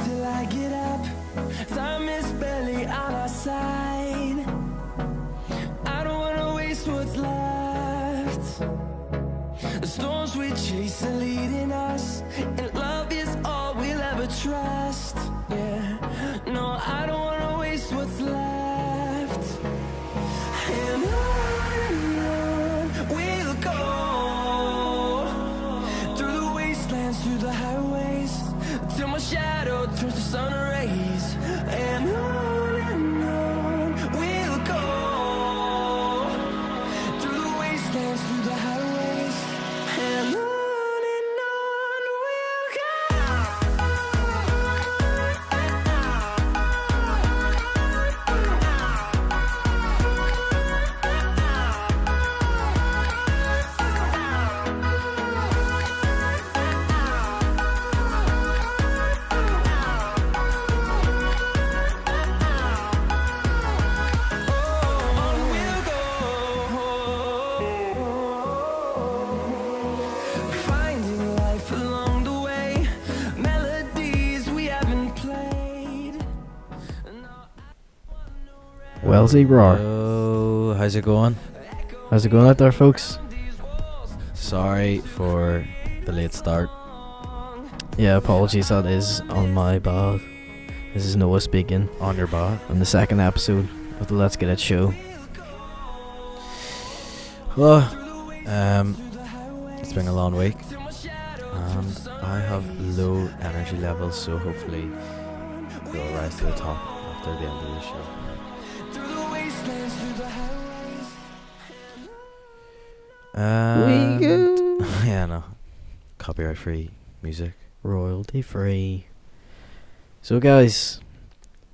till I get up. Time is barely on our side. I don't wanna waste what's left. The storms we chase are leading us, and love is all we'll ever trust. Yeah, no, I don't wanna waste what's left. And on we'll go, through the wastelands, through the highways, till my shadow turns to sun rays. And on we'll go, through the wastelands, through the highways, and on we'll go. Finding life along the way, melodies we haven't played. Wellesley Roar. Oh, how's it going? How's it going out there, folks? Sorry for the late start. Yeah, apologies, that is on my bad. This is Noah speaking On your bot. on the second episode of the Let's Get It show. Well, it's been a long week, and I have low energy levels, so hopefully we'll rise to the top after the end of the show. Through the wastelands, through the highways. And go. yeah, no, copyright free music. Royalty free. So guys,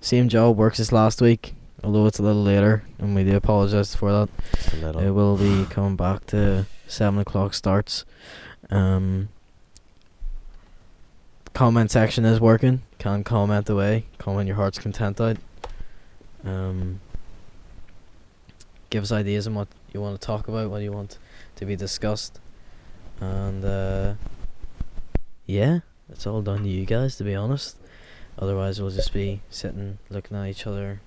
same job works as last week, although it's a little later, and we do apologise for that. Just a little. It will be coming back to 7 o'clock starts. Comment section is working. Can comment away. Comment your heart's content out. Give us ideas on what you want to talk about, what you want to be discussed. And yeah, it's all down to you guys, to be honest. Otherwise we'll just be sitting looking at each other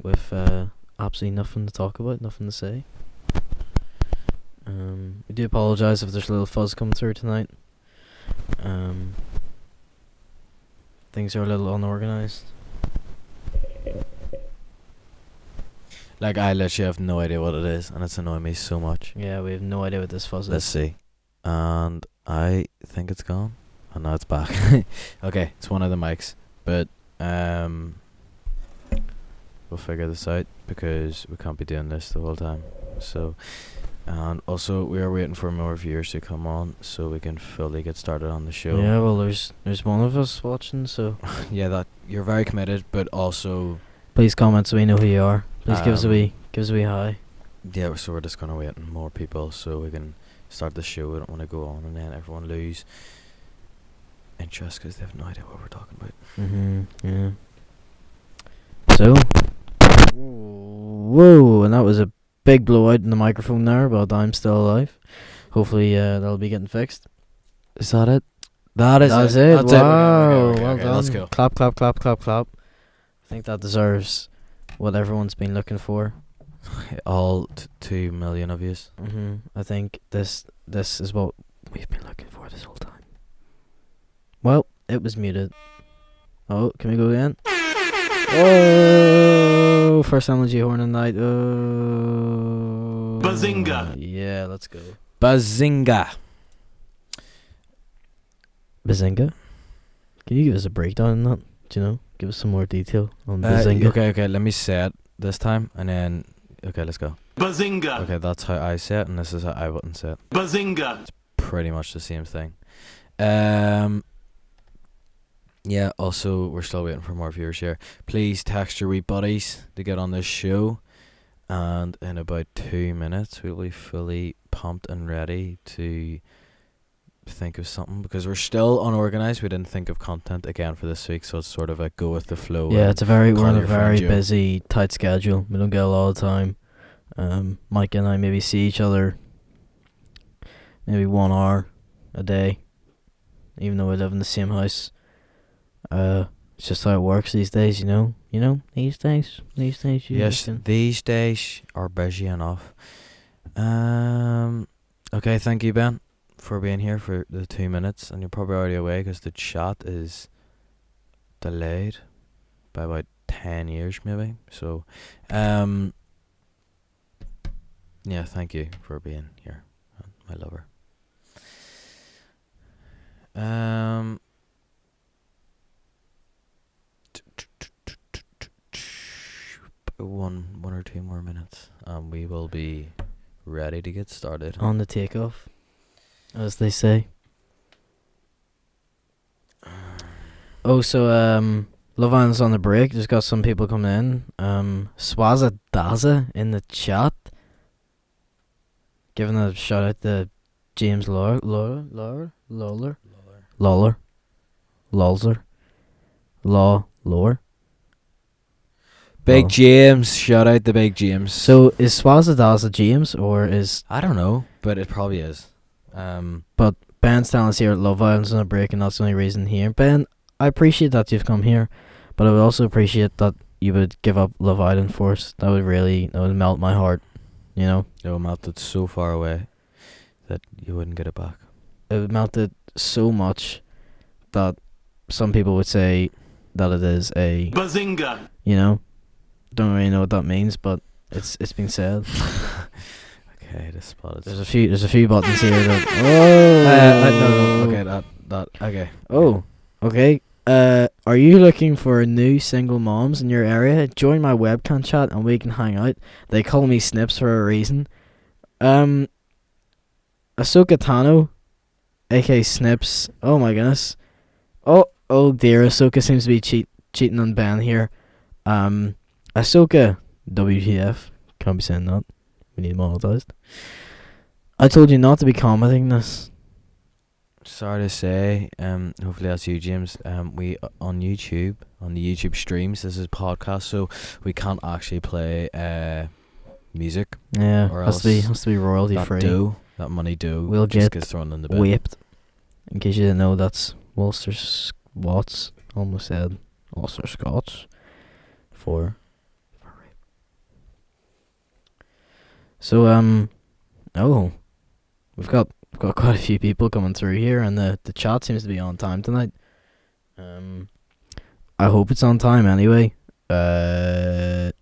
with absolutely nothing to talk about, nothing to say. We do apologise if there's a little fuzz coming through tonight. Things are a little unorganised. Like, I literally have no idea what it is, and it's annoying me so much. Yeah, we have no idea what this fuzz Let's is. see. And I think it's gone. And now it's back. Okay, it's one of the mics. But we'll figure this out, because we can't be doing this the whole time. So, and also we are waiting for more viewers to come on so we can fully get started on the show. Yeah, well, there's one of us watching, so Yeah, that you're very committed, but also please comment so we know who you are. Please give us a wee hi. yeah. So we're just gonna wait on more people so we can start the show. We don't want to go on and then everyone lose interest because they have no idea what we're talking about. Yeah. So, whoa, and that was a big blowout in the microphone there, but I'm still alive. Hopefully, that'll be getting fixed. Is that it? That's it. That's Wow, it. well Okay, done. let's go. Clap, clap, clap, clap, clap. I think that deserves what everyone's been looking for. All 2 million of yous. I think this is what we've been looking for this whole time. Well, it was muted. Oh, can we go again? Oh, first MLG horn of the night. Oh, Bazinga. Yeah, let's go. Bazinga. Bazinga? Can you give us a breakdown on that? Do you know? Give us some more detail on Bazinga. Okay, let me say it this time, and then okay, let's go. Bazinga. Okay, that's how I say it, and this is how I wouldn't say it. Bazinga. Pretty much the same thing. Yeah, also we're still waiting for more viewers here. Please text your wee buddies to get on this show, and in about 2 minutes we'll be fully pumped and ready to think of something, because we're still unorganized. We didn't think of content again for this week, so it's sort of a go with the flow. Yeah, it's we're call on a your friend very Joe. busy, tight schedule. We don't get a lot of time. Mike and I maybe see each other maybe 1 hour a day, even though we live in the same house. It's just how it works these days, you know. These days. You Yes, just can- these days are busy enough. Okay, thank you, Ben, for being here for the 2 minutes, and you're probably already away because the chat is delayed by about 10 years, maybe. So, yeah, thank you for being here, my lover. One or two more minutes, and we will be ready to get started. On the takeoff, as they say. Oh, so Love Island's on the break. Just got some people coming in. Swaza Daza in the chat, giving a shout out to James Lawler, Big Oh. James, shout out to Big James. So is Swaza Daza James, or is I don't know, but it probably is. Ben's telling us here at Love Island's on a break, and that's the only reason here. Ben, I appreciate that you've come here, but I would also appreciate that you would give up Love Island for us. That would melt my heart, you know. It will melt it so far away that you wouldn't get it back. It would melt it so much that some people would say that it is a Bazinga! you know. Don't really know what that means, but it's been said. Okay, the spot is. There's a few buttons here that No. Okay, that. Okay. Oh, okay. Are you looking for new single moms in your area? Join my webcam chat and we can hang out. They call me Snips for a reason. Ahsoka Tano, aka Snips. Oh my goodness. Oh dear. Ahsoka seems to be cheating on Ben here. Ahsoka, WTF? Can't be saying that. We need monetized. I told you not to be commenting this. Sorry to say. Hopefully that's you, James. We on YouTube, on the YouTube streams. This is a podcast, so we can't actually play music. Yeah, Or has to be royalty free. That money We'll just get gets thrown in the bin. Whipped. In case you didn't know, that's Ulster Scots. Almost said Ulster Scots. For rape. So we've got quite a few people coming through here, and the chat seems to be on time tonight. I hope it's on time anyway. Ahsoka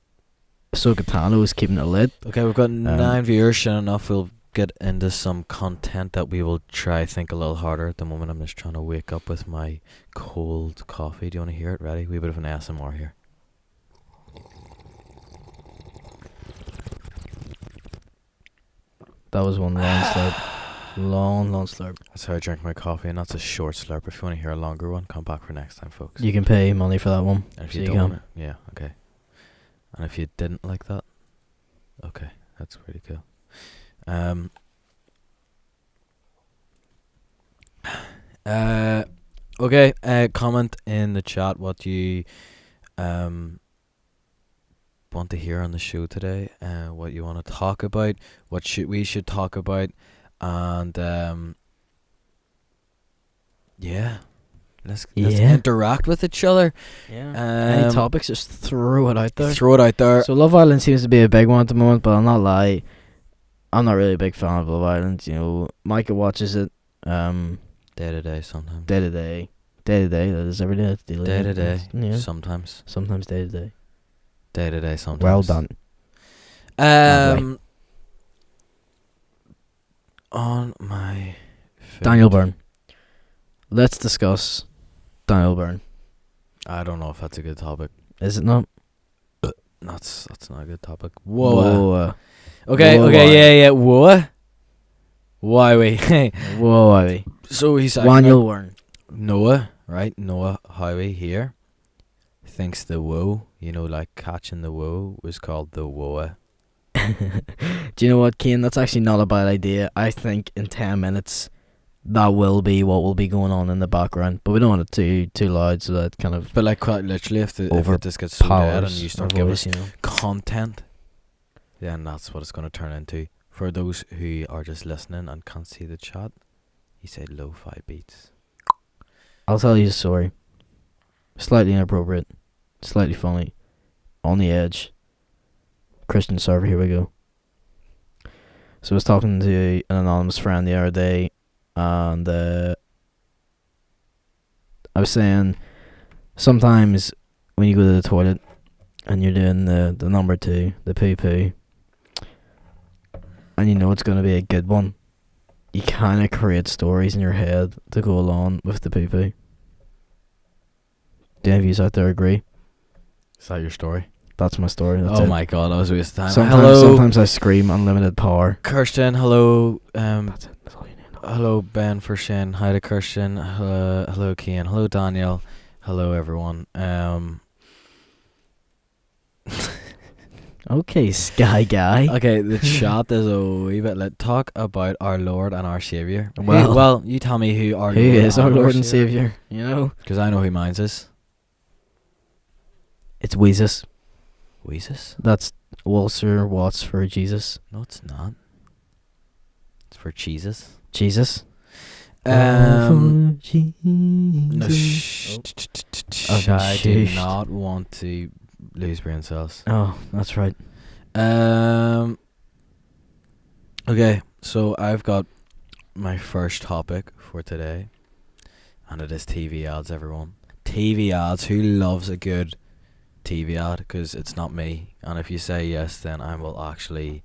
Tano is keeping it lit. Okay, we've got 9 viewers. Soon enough, we'll get into some content that we will try think a little harder. At the moment, I'm just trying to wake up with my cold coffee. Do you want to hear it? Ready? Wee bit of an ASMR here. That was one long slurp. Long slurp. That's how I drink my coffee, and that's a short slurp. If you want to hear a longer one, come back for next time, folks. You can pay money for that one. And if so you you don't can. want it, yeah, okay. And if you didn't like that, okay, that's pretty cool. Okay, comment in the chat what you want to hear on the show today, what you want to talk about, what we should talk about, and yeah, let's Yeah. interact with each other. Yeah. Any topics, just throw it out there. Throw it out there. So Love Island seems to be a big one at the moment, but I'll not lie, I'm not really a big fan of Love Island. You know, Micah watches it Day to day, sometimes. day to day. That is every day. Day to day, Yeah. sometimes. Sometimes day to day. Day to day, sometimes. Well done. On my Daniel favorite- Byrne. Let's discuss Daniel Byrne. I don't know if that's a good topic. Is it not? That's not a good topic. Whoa. Okay, Whoa, yeah. Whoa. Why we? Whoa, Ivy. So he's Daniel Byrne. Noah, right? Noah Howie here thinks the woe, like catching the woe, was called the woa. Do you know what, Kane? That's actually not a bad idea. I think in 10 minutes, that will be what will be going on in the background. But we don't want it too loud, so that kind of But like quite literally, if it just gets so bad and you start giving us content, then that's what it's going to turn into. For those who are just listening and can't see the chat, he said lo-fi beats. I'll tell you a story. Slightly inappropriate. Slightly funny. On the edge. Christian server, here we go. So I was talking to an anonymous friend the other day, and I was saying sometimes when you go to the toilet and you're doing the number 2, the poo-poo, and you know it's going to be a good one, you kind of create stories in your head to go along with the poo-poo. Do any of you out there agree? Is that your story? That's my story. That's Oh it. my god, that was a waste of time. Sometimes, Hello, sometimes I scream unlimited power. Kirsten. Hello, That's it. That's all you need. hello Ben for Shin. Hi to Kirsten. Hello Kian. Hello Daniel. Hello everyone. Okay, Sky Guy. Okay, the chat is a wee bit. Let's talk about our Lord and our Savior. Well- You tell me who our Who is our Lord and Savior? You know? Because I know who mine is. It's Weezus. Weezus? That's Walter Watts for Jesus. No, it's not. It's for Jesus. Jesus. No, Jesus. I've been I do shushed. not want to lose brain cells. Oh, that's right. Okay, so I've got my first topic for today, and it is TV ads, everyone. TV ads. Who loves a good TV ad? Because it's not me. And if you say yes, then I will actually...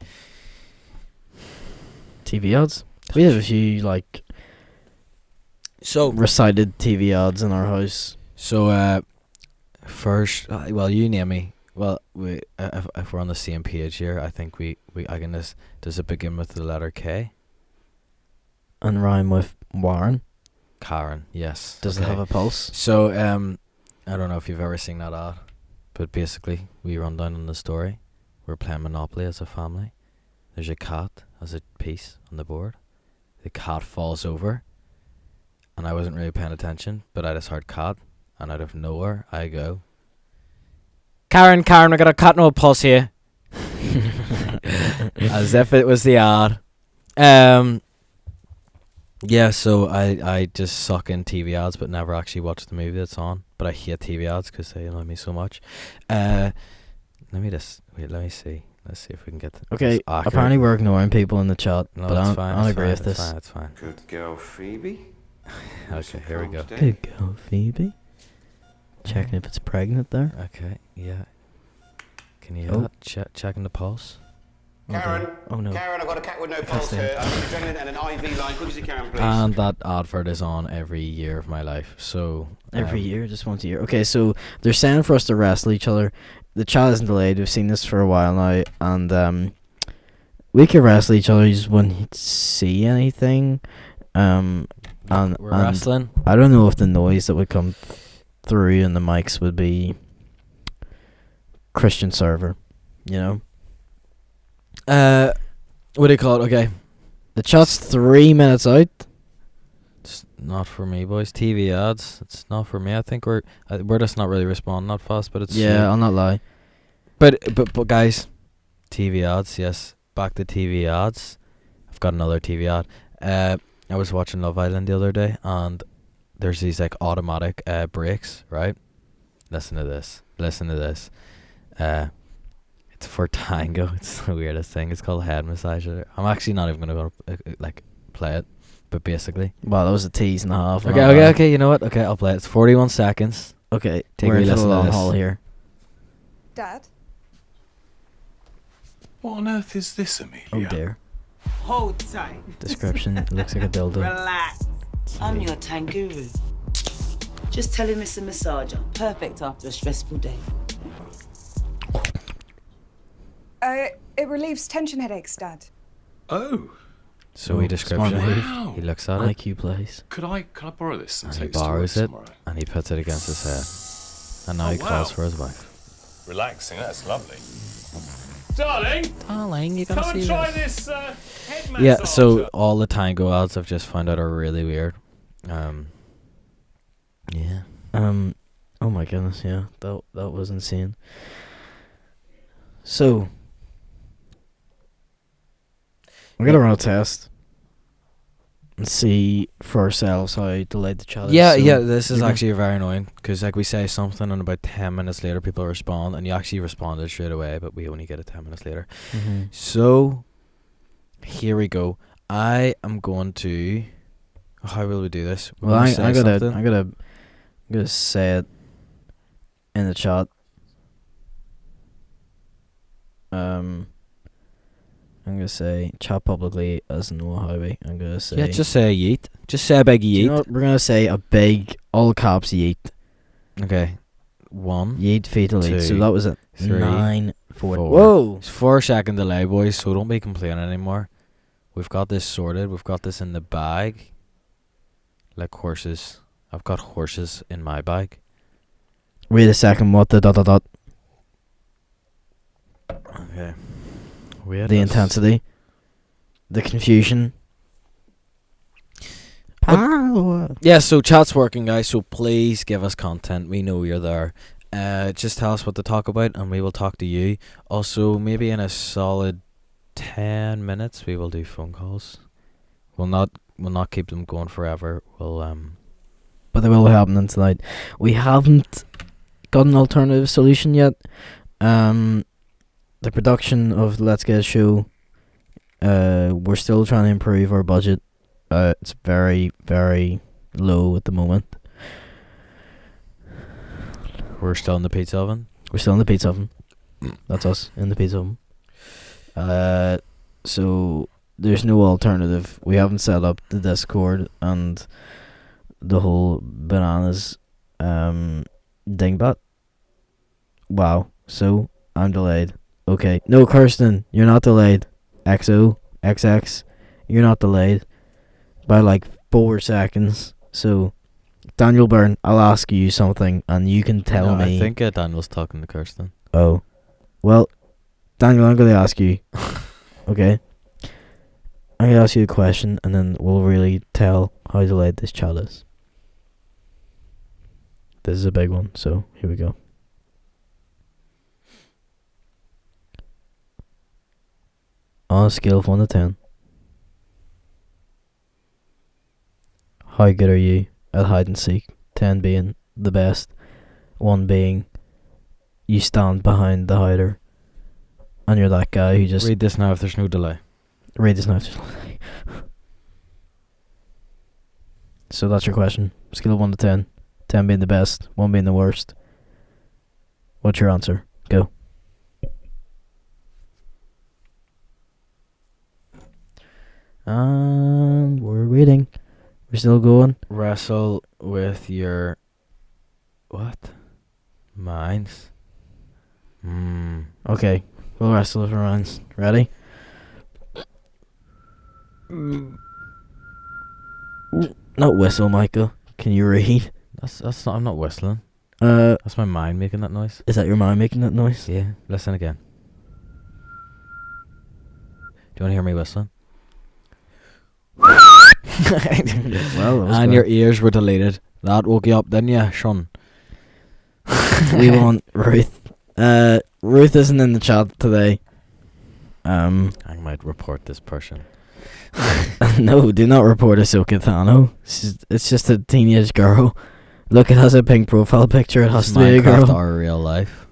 TV ads. We have a few, like, So, recited TV ads in our house. first, well, you name me. Well, we if we're on the same page here, I think I can just... Does it begin with the letter K? And rhyme with Warren. Karen, yes. Does it okay. have a pulse? So, I don't know if you've ever seen that ad, but basically, we run down on the story. We're playing Monopoly as a family. There's a cat as a piece on the board. The cat falls over, and I wasn't really paying attention, but I just heard cat, and out of nowhere, I go, Karen, we got a cat no pulse here. As if it was the ad. Yeah, so I just suck in TV ads, but never actually watch the movie that's on. But I hate TV ads because they annoy me so much. Let me see. Let's see if we can get Okay, this accurate. apparently we're ignoring people in the chat, No, but that's I fine. don't that's agree fine, with that's this. Fine, that's fine. Good girl, Phoebe. Okay, here we go. Good girl, Phoebe. Checking if it's pregnant there. Okay, yeah. Can you hear Oh. that? Checking the pulse. Karen, Oh no. Karen, I've got a cat with no That's pulse it. here. I need adrenaline and an IV line. Could you see Karen, please? And that advert is on every year of my life. So Every year, just once a year. Okay, so they're saying for us to wrestle each other. The chat isn't delayed. We've seen this for a while now, and we could wrestle each other. You just wouldn't see anything. And we're wrestling. I don't know if the noise that would come through in the mics would be Christian server. You know, What do you call it? Okay. the chat's 3 minutes out. It's not for me, boys. TV ads. It's not for me. I think we're just not really responding that fast, but it's Yeah, I'll not lie. But guys, TV ads. Yes, back to TV ads. I've got another TV ad. I was watching Love Island the other day, and there's these like automatic breaks, right? Listen to this. It's for Tango. It's the weirdest thing. It's called Head Massager. I'm actually not even gonna like play it, but basically. Well, that was a tease and a half. Okay. You know what? Okay, I'll play it. It's 41 seconds. Okay, Take we're a in for the listen to long this. haul here. Dad? What on earth is this, Amelia? Oh dear. Hold tight. Description looks like a dildo. Relax. I'm your Tanguru. Just tell him it's a massager. Perfect after a stressful day. It relieves tension headaches, Dad. Oh, So he Oh, description. smart move. wow. He looks at it IQ plays. Could I borrow this and and he take this to work borrows it tomorrow? and he puts it against his head. And now Oh, he calls wow. for his wife. Relaxing, that's lovely. Darling, Darling, you come and try this head massage. Yeah, so all the Tango ads I've just found out are really weird. Yeah. Oh my goodness, yeah, that was insane. So, we're gonna run a test. see for ourselves how delayed the chat is. Yeah, so, yeah, this is you know. actually very annoying because like we say something and about 10 minutes later people respond and you actually responded straight away, but we only get it 10 minutes later. Mhm. So here we go. I am going to. How will we do this? We're Well, gonna I say gotta, something. I'm gonna say it in the chat. I'm gonna say chat publicly as Noah Highway. I'm gonna say Yeah, just say yeet. Just say a big Do you know yeet. what? We're gonna say a big all caps yeet. Okay. 1, Yeet fatally. So 2, that was a 3, 9 4. 4. Whoa! It's 4-second delay, boys, so don't be complaining anymore. We've got this sorted. We've got this in the bag. Like horses. I've got horses in my bag. Wait a second. What the dot dot dot? Okay. Wait, The let's- intensity. The confusion. Yeah, so chat's working, guys, so please give us content. We know you're there. Just tell us what to talk about and we will talk to you. Also, maybe in a solid 10 minutes we will do phone calls. We'll not keep them going forever. But they will be happening tonight. We haven't got an alternative solution yet. The production of Let's Get a Show, we're still trying to improve our budget. It's very, very low at the moment. We're still in the pizza oven. We're still in the pizza oven. That's us in the pizza oven. So there's no alternative. We haven't set up the Discord and the whole bananas dingbat. Wow. So I'm delayed. Okay. No, Kirsten, you're not delayed. XO, XX, you're not delayed by like 4 seconds. So Daniel Byrne, I'll ask you something and you can tell No, me. I think Daniel's talking to Kirsten. Oh. Well, Daniel, I'm going to ask you. Okay? I'm going to ask you a question and then we'll really tell how delayed this chat is. This is a big one, so here we go. On a scale of 1 to 10, how good are you at hide and seek? 10 being the best, 1 being you stand behind the hider and you're that guy who just Read this now if there's no delay. read this now. So that's your question. Scale of 1 to 10. 10 being the best, 1 being the worst. What's your answer? Go. And we're waiting. We're still going. Wrestle with your what? Minds. Okay, we'll wrestle with our minds. Ready? Not whistle, Michael. Can you read? That's not. I'm not whistling. Uh, That's my mind making that noise. is that your mind making that noise? Yeah. Listen again. Do you want to hear me whistling? Well, that was And good. your ears were deleted. That woke you up, didn't you, Sean? We want Ruth. Ruth isn't in the chat today. I might report this person. No, do not report Ahsoka Tano. It's just a teenage girl. Look, it has a pink profile picture. It has to be a Minecraft girl. or real life.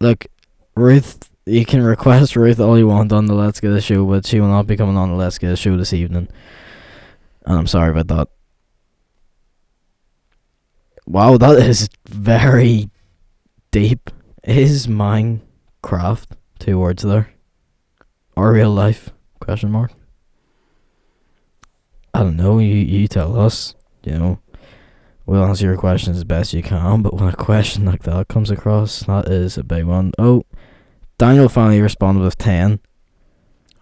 Look, Ruth, you can request Ruth all you want on the Let's Get a Show, but she will not be coming on the Let's Get a Show this evening. And I'm sorry about that. Wow, that is very deep. Is Minecraft 2 words there? Or real life? Question mark. I don't know, you tell us. You know, we'll answer your questions as best you can, but when a question like that comes across, that is a big one. Oh, Daniel finally responded with 10.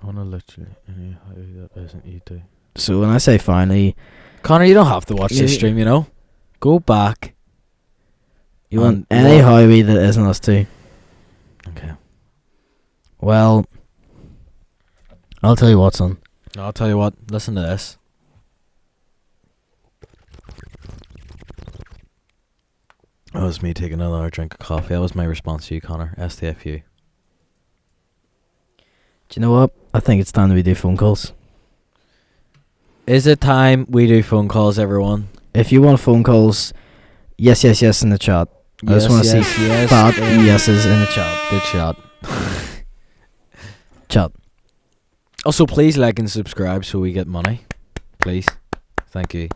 I want to literally anyhow that isn't you two. So when I say finally, Connor, you don't have to watch this Yeah. stream, you know. Go back. you want And any what- Howie that isn't us two. Okay. Well, I'll tell you what, son. No, I'll tell you what. Listen to this. That was me taking another drink of coffee. That was my response to you, Connor. STFU. Do you know what? I think it's time that we do phone calls. Is it time we do phone calls, everyone? If you want phone calls, yes in the chat. I just want to see fat yeses in the chat. Good shot. Chat. Also, please like and subscribe so we get money. Please. Thank you.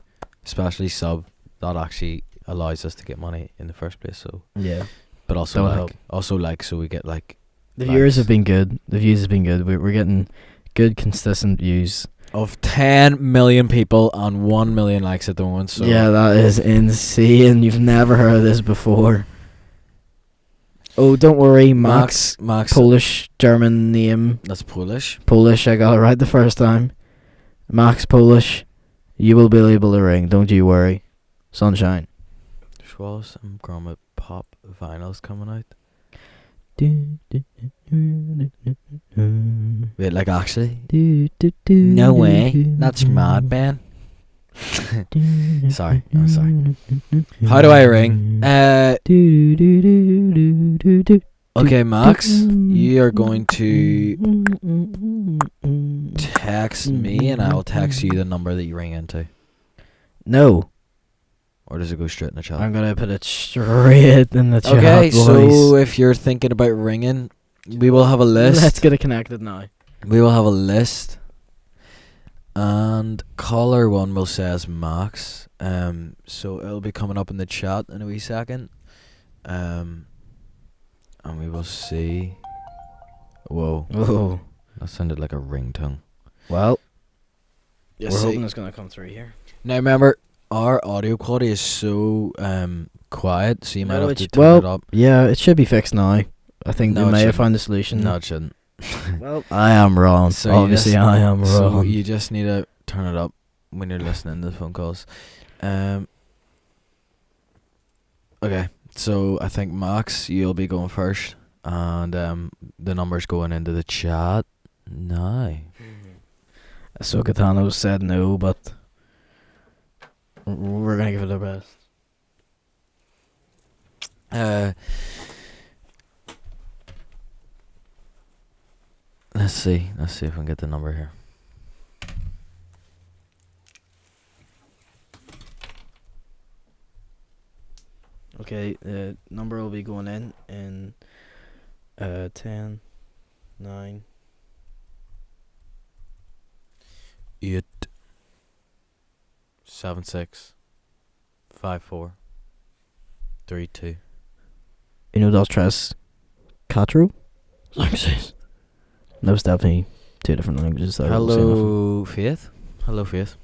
Especially sub. That actually allows us to get money in the first place. So, Yeah. but also That would like, help. so we get like The viewers likes. have been good. The views have been good. We're getting good, consistent views. of 10 million people and 1 million likes at the moment. So Yeah, that is insane. You've never heard of this before. Oh, don't worry, Max. Max. Polish German name. That's Polish. Polish, I got it right the first time. Max Polish. You will be able to ring, don't you worry. Sunshine. Schwalls and Gromit Pop vinyls coming out. Wait, like actually? No way. That's mad, Ben. Sorry, I'm sorry. How do I ring? Okay, Max, you are going to text me and I'll text you the number that you ring into. No, Or does it go straight in the chat? I'm gonna put it straight in the chat. Okay, boys. so if you're thinking about ringing, we will have a list. Let's get it connected now. We will have a list. And caller one will says Max. So it'll be coming up in the chat in a wee second. And we will see. Whoa, Oh, that sounded like a ringtone. well, Yes, we're see. hoping it's gonna come through here. Now remember, our audio quality is so quiet, so you might No, have to it's- turn well, it up. Yeah, it should be fixed now. I think No, they it may have shouldn't. found a solution. No, it shouldn't. Well, I am wrong. So you Obviously, just- I am So wrong. you just need to turn it up when you're listening to the phone calls. Okay, so I think Max, you'll be going first, and the number's going into the chat now. So Catano said no, but we're gonna give it our best. Let's see if we can get the number here. Okay, the number will be going in 10, 9. 8 7 6 5 4 3 2. Uno, dos, tres, cuatro. Languages. That was definitely two different languages. That I was saying off. Hello, Faith. Hello, Faith.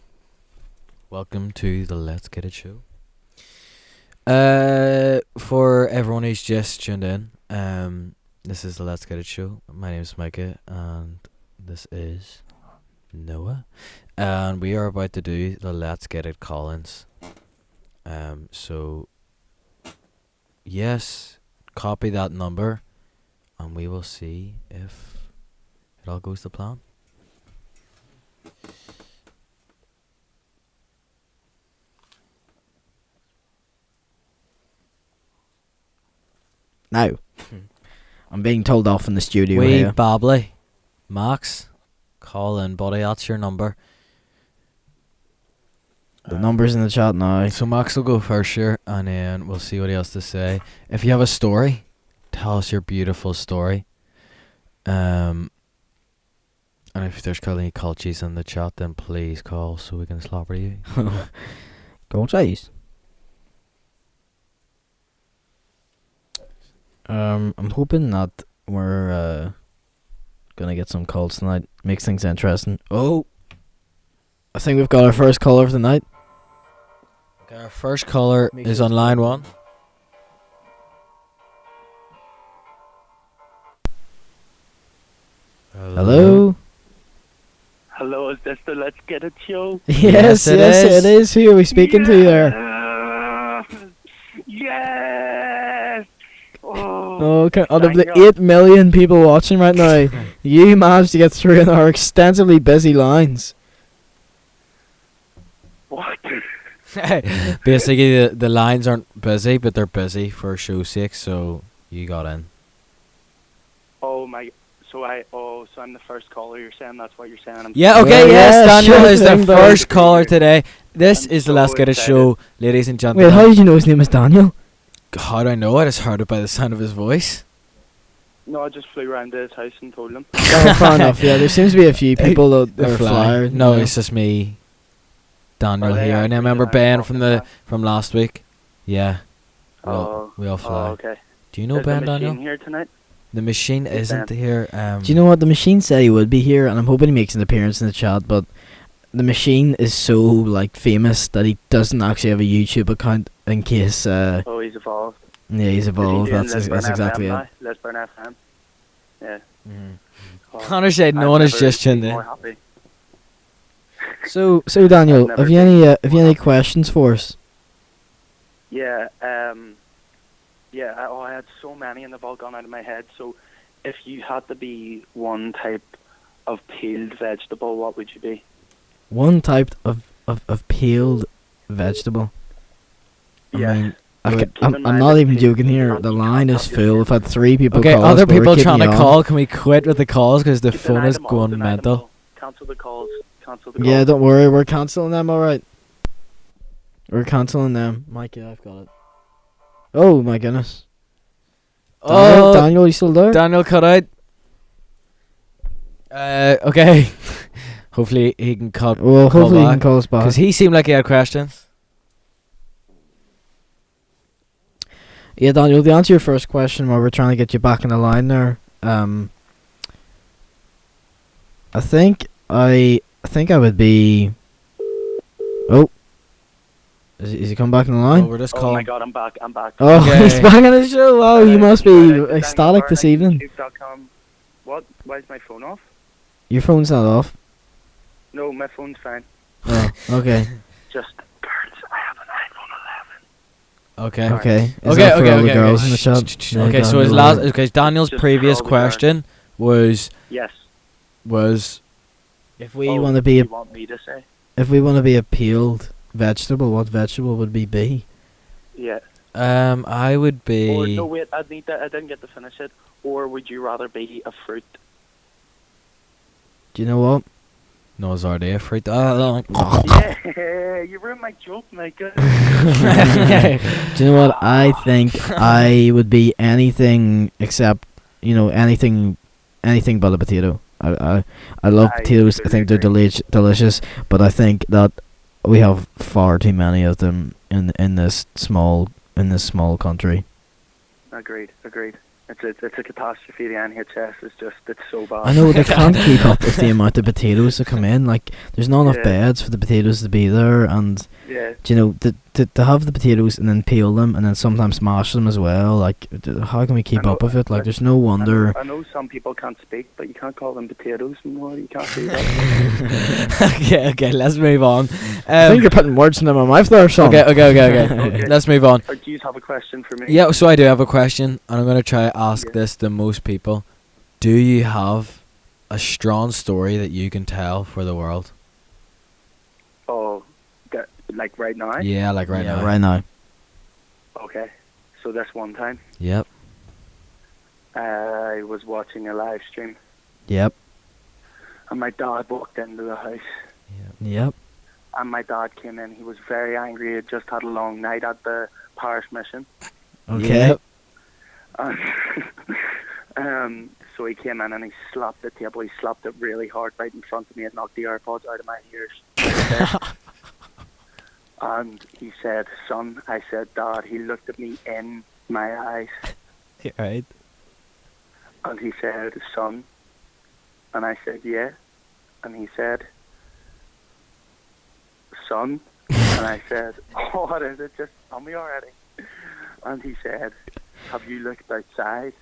Welcome to the Let's Get It show. For everyone who's just tuned in, this is the Let's Get It show. My name is Micah, and this is Noah, and we are about to do the Let's Get It call-ins. So yes, copy that number, and we will see if it all goes to plan. Now, I'm being told off in the studio Wait, here. Bobley, Max, call in, buddy. That's your number. The number's in the chat now. So Max will go first here, and then we'll see what he has to say. If you have a story, tell us your beautiful story. And if there's currently cultures in the chat, then please call so we can slobber you. Go cheese. I'm hoping that we're gonna get some calls tonight. Makes things interesting. Oh, I think we've got our first caller of the night. Okay, our first caller is on line 1. Hello. Hello, is this the Let's Get It show? Yes, it yes, is. it is. Who are we speaking to there? Yes! Oh, Oh, okay. Out of thank the God. 8 million people watching right now, you managed to get through in our extensively busy lines. What? Basically, the lines aren't busy, but they're busy for show's sake, so you got in. Oh my... so I'm the first caller. You're saying that's what you're saying? Yeah, okay, Well, yes, yeah, Daniel sure is the thing, bud. first caller today. This I'm is the so Let's Get It excited. show, ladies and gentlemen. Wait, how did you know his name was Daniel? How do I know? I just heard it by the sound of his voice. No, I just flew around to his house and told him. Oh, fair enough. Yeah, there seems to be a few people that The are fly. flyers. No, you know. it's just me, Daniel Are they here, and I actually remember that Ben often? from last week. Yeah, Oh, we all fly. okay. Do you know Is Ben, the machine Daniel? here tonight? The machine Is isn't Ben? here. Do you know what? The machine said he would be here, and I'm hoping he makes an appearance in the chat, but the machine is so, like, famous that he doesn't actually have a YouTube account in case, Oh, he's evolved. yeah, he's Is he evolved. doing That's Lisburn exactly FM it. now? Lisburn FM. Yeah. Oh, Connor said no I've one has never just tuned been in. more happy. So Daniel, never have you any questions for us? Yeah, I had so many and they've all gone out of my head. So, if you had to be one type of peeled vegetable, what would you be? One type of peeled vegetable. Yeah. I mean, I'm keep in mind not that even people joking here. can't- The you line can't is have your full. We've had 3 people okay, call us, other but we're people keeping trying to you on. call. Can we quit with the calls because the Deny phone is them all, going deny them mental? all. Cancel the calls. Cancel the calls. Yeah, don't worry. We're cancelling them. All right. We're cancelling them. Mikey, I've got it. Oh my goodness. Oh, Daniel, you still there? Daniel cut out. Okay. Hopefully he can cut. Well, call hopefully you back, can call us back. because he seemed like he had questions. Yeah, Daniel, to answer your first question, while we're trying to get you back in the line there, I think I would be. Oh, is he come back in the Oh, line? we're just Oh my calling. god, I'm back. I'm back. Oh, Okay. he's back on the show. Wow, you must be Daniel ecstatic this Byrne, evening. YouTube.com. What? Why is my phone off? Your phone's not off. No, my phone's fine. Oh, okay, Just birds. I have an iPhone 11. Okay. okay. Is Okay, that for okay, all the okay, girls okay. in the chat? Shh. Yeah, Okay, so Daniel, his last. Okay, Daniel's Just previous for all the girls. question was Yes. If we Oh, want to be you a, want me to say? if we want to be a peeled vegetable, what vegetable would we be? Yeah. I would Or be. no, wait. I didn't get to finish it. Or would you rather be a fruit? Do you know what? No, it's already a fruit. Yeah, you ruined my joke, Micah. Do you know what? I think I would be anything except, anything but a potato. I love I potatoes. I think they're completely delicious, but I think that we have far too many of them in this small country. Agreed. It's a catastrophe. The NHS is it's so bad. I know they can't keep up with the amount of potatoes that come in. Like, there's not enough Yeah. beds for the potatoes to be there, and Yeah. to have the potatoes and then peel them and then sometimes smash them as well. Like, how can we keep I know, up with it? Like, like, there's no wonder. I know some people can't speak, but you can't call them potatoes anymore. You can't do that. Okay, let's move on. I think you're putting words in my mouth there, son. Okay. Okay. Let's move on. Or do you have a question for me? Yeah, so I do have a question, and I'm going to try to ask Yeah. this to most people. Do you have a strong story that you can tell for the world? Oh, like right now? Yeah, like right now. Right now. Okay. So this one time, Yep. I was watching a live stream, Yep. and my dad walked into the house. Yep. And my dad came in. He was very angry. He had just had a long night at the parish mission. Okay. Yep. So he came in and he slapped the table. He slapped it really hard right in front of me and knocked the AirPods out of my ears. And he said, "Son," I said, "Dad." He looked at me in my eyes Right. and he said, "Son." And I said, "Yeah." And he said, "Son." And I said, "Oh, what is it? Just tell me already." And he said, "Have you looked outside?"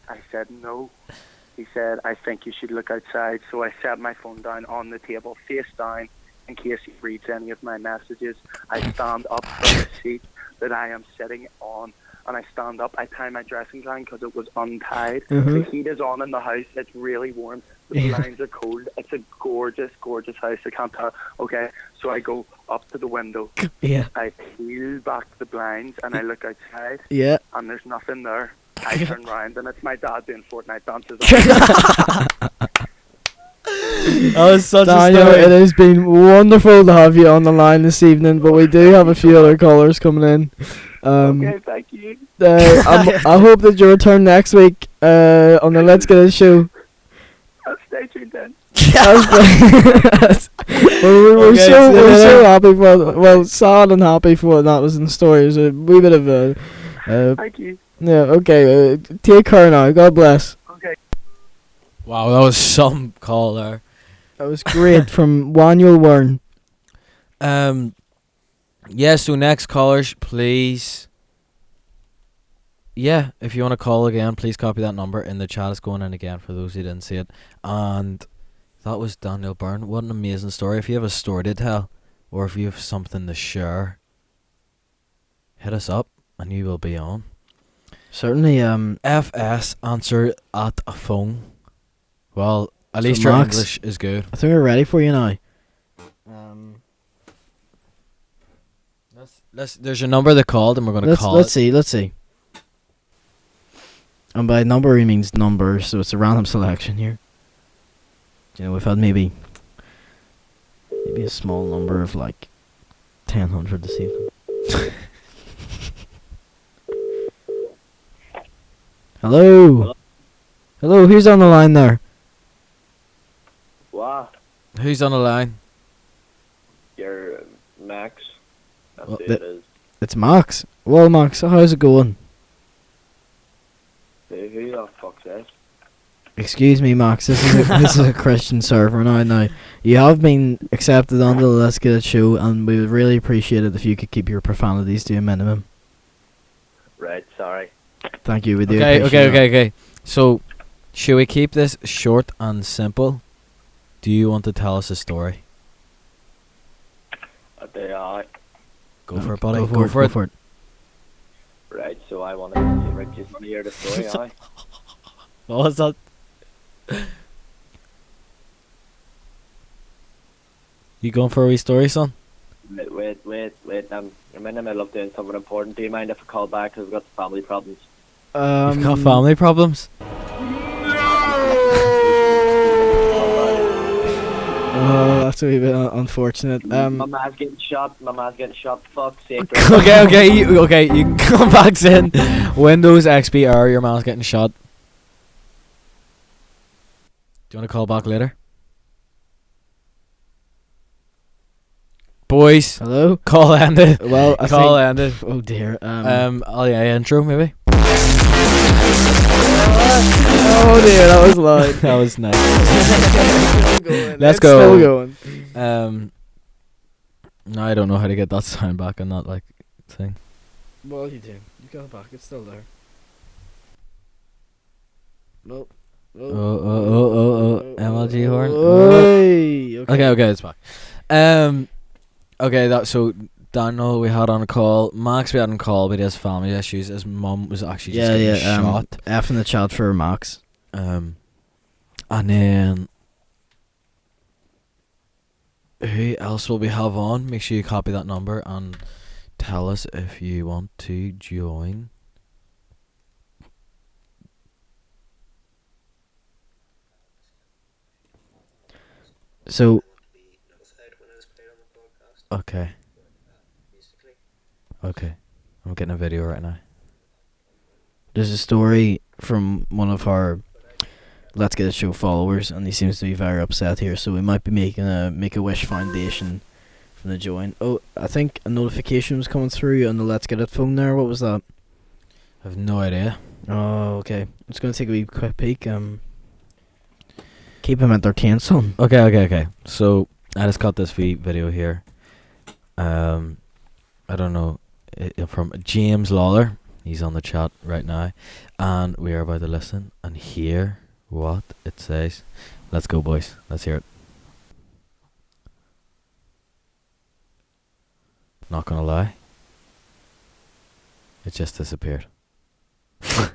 I said, "No." He said, "I think you should look outside." So I set my phone down on the table, face down, in case he reads any of my messages. I stand up from the seat that I am sitting on, and I stand up. I tie my dressing gown because it was untied. The heat is on in the house. It's really warm. The blinds are cold. It's a gorgeous, gorgeous house. I can't tell. Okay, so I go up to the window. Yeah. I peel back the blinds, and I look outside, Yeah. and there's nothing there. I turn round and it's my dad doing Fortnite dances. That was such Daniel, a it story. has been wonderful to have you on the line this evening, but we do have a few other callers coming in. Okay, thank you. I hope that you return next week on the Let's Get It show. I'll stay tuned in. Well, we're Okay, so see you we're so later. happy for, well, sad and happy for what that was in the story. It was a wee bit of a Thank you. yeah. Okay, take care now. God bless. Okay. Wow, that was some call there. That was great from Waniel Warren. Yeah, so next callers, please. Yeah, if you want to call again, please copy that number in the chat. It's going in again for those who didn't see it. And that was Daniel Byrne. What an amazing story. If you have a story to tell, or if you have something to share, hit us up and you will be on. Certainly. FS answer at a phone. Well, at So least your Max- English is good. I think we're ready for you now. There's your number they called, and we're gonna call Let's it. see. And by number he means numbers, so it's a random selection here. You know, we've had maybe a small number of like 1,000 this evening. Hello. Hello, who's on the line there? Wow, Who's on the line? you're Max. That's Well, who the- it is. It's Max. Well, Max, how's it going? Who the fuck's this? Excuse me, Max. This is a Christian server now. Now, you have been accepted onto the Let's Get It show, and we would really appreciate it if you could keep your profanities to a minimum. Right, sorry. Thank you. We do. Okay, appreciate okay. So, should we keep this short and simple? Do you want to tell us a story? They are. Go for it, buddy. Go for it. Right, so I wanted to see if just hear the story, aye. What was that? You going for a wee story, son? Wait. I'm in the middle of doing something important. Do you mind if I call back? Because I've got family problems. You've got family problems? Oh, that's a wee bit unfortunate. My man's getting shot. Fuck's sake. okay, you can come back in. Windows XP error, your man's getting shot. Do you want to call back later? Boys, Hello. call ended. Well, I Call think. ended. Oh dear. Oh yeah, intro maybe. Oh dear, that was loud. That was nice. Let's go. Still going. No, I don't know how to get that sound back on that like thing. Well, you do. You got it back. It's still there. Nope. Oh, MLG horn. Oi, Okay, it's back. Okay, so Daniel we had on a call. Max we had on call, but he has family issues. His mum was actually just getting shot. F in the chat for Max. And then who else will we have on? Make sure you copy that number and tell us if you want to join. So Okay. I'm getting a video right now. there's a story from one of our Let's Get It show followers, and he seems to be very upset here. So we might be making a Make-A-Wish Foundation from the join. Oh, I think a notification was coming through on the Let's Get It phone there. What was that? I have no idea. Oh, okay. I'm just gonna take a wee quick peek. Keep him entertained, son. Okay. So I just got this video here. I don't know, from James Lawler. He's on the chat right now, and we are about to listen and hear what it says. Let's go, boys. Let's hear it. Not gonna lie, it just disappeared. That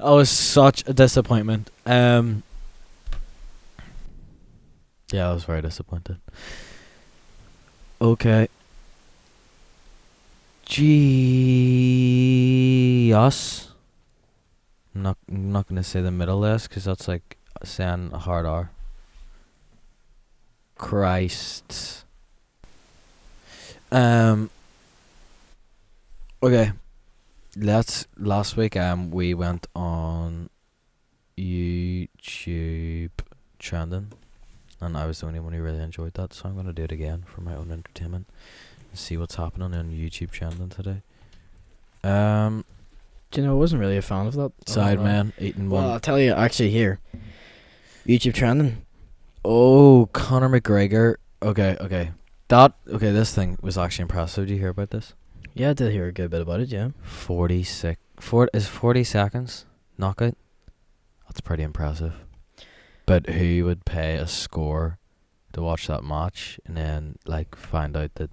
was such a disappointment. Yeah, I was very disappointed. Okay. Us. I'm not gonna say the middle S because that's like saying a hard R. Christ. Okay. Last week we went on YouTube trending, and I was the only one who really enjoyed that, so I'm gonna do it again for my own entertainment and see what's happening on YouTube trending today. Do you know, I wasn't really a fan of that. Sideman eating Well, one. I'll tell you, actually, here. YouTube trending. Oh, Conor McGregor. Okay. This thing was actually impressive. Did you hear about this? Yeah, I did hear a good bit about it, yeah. 40 seconds knockout. That's pretty impressive. But who would pay a score to watch that match and then like find out that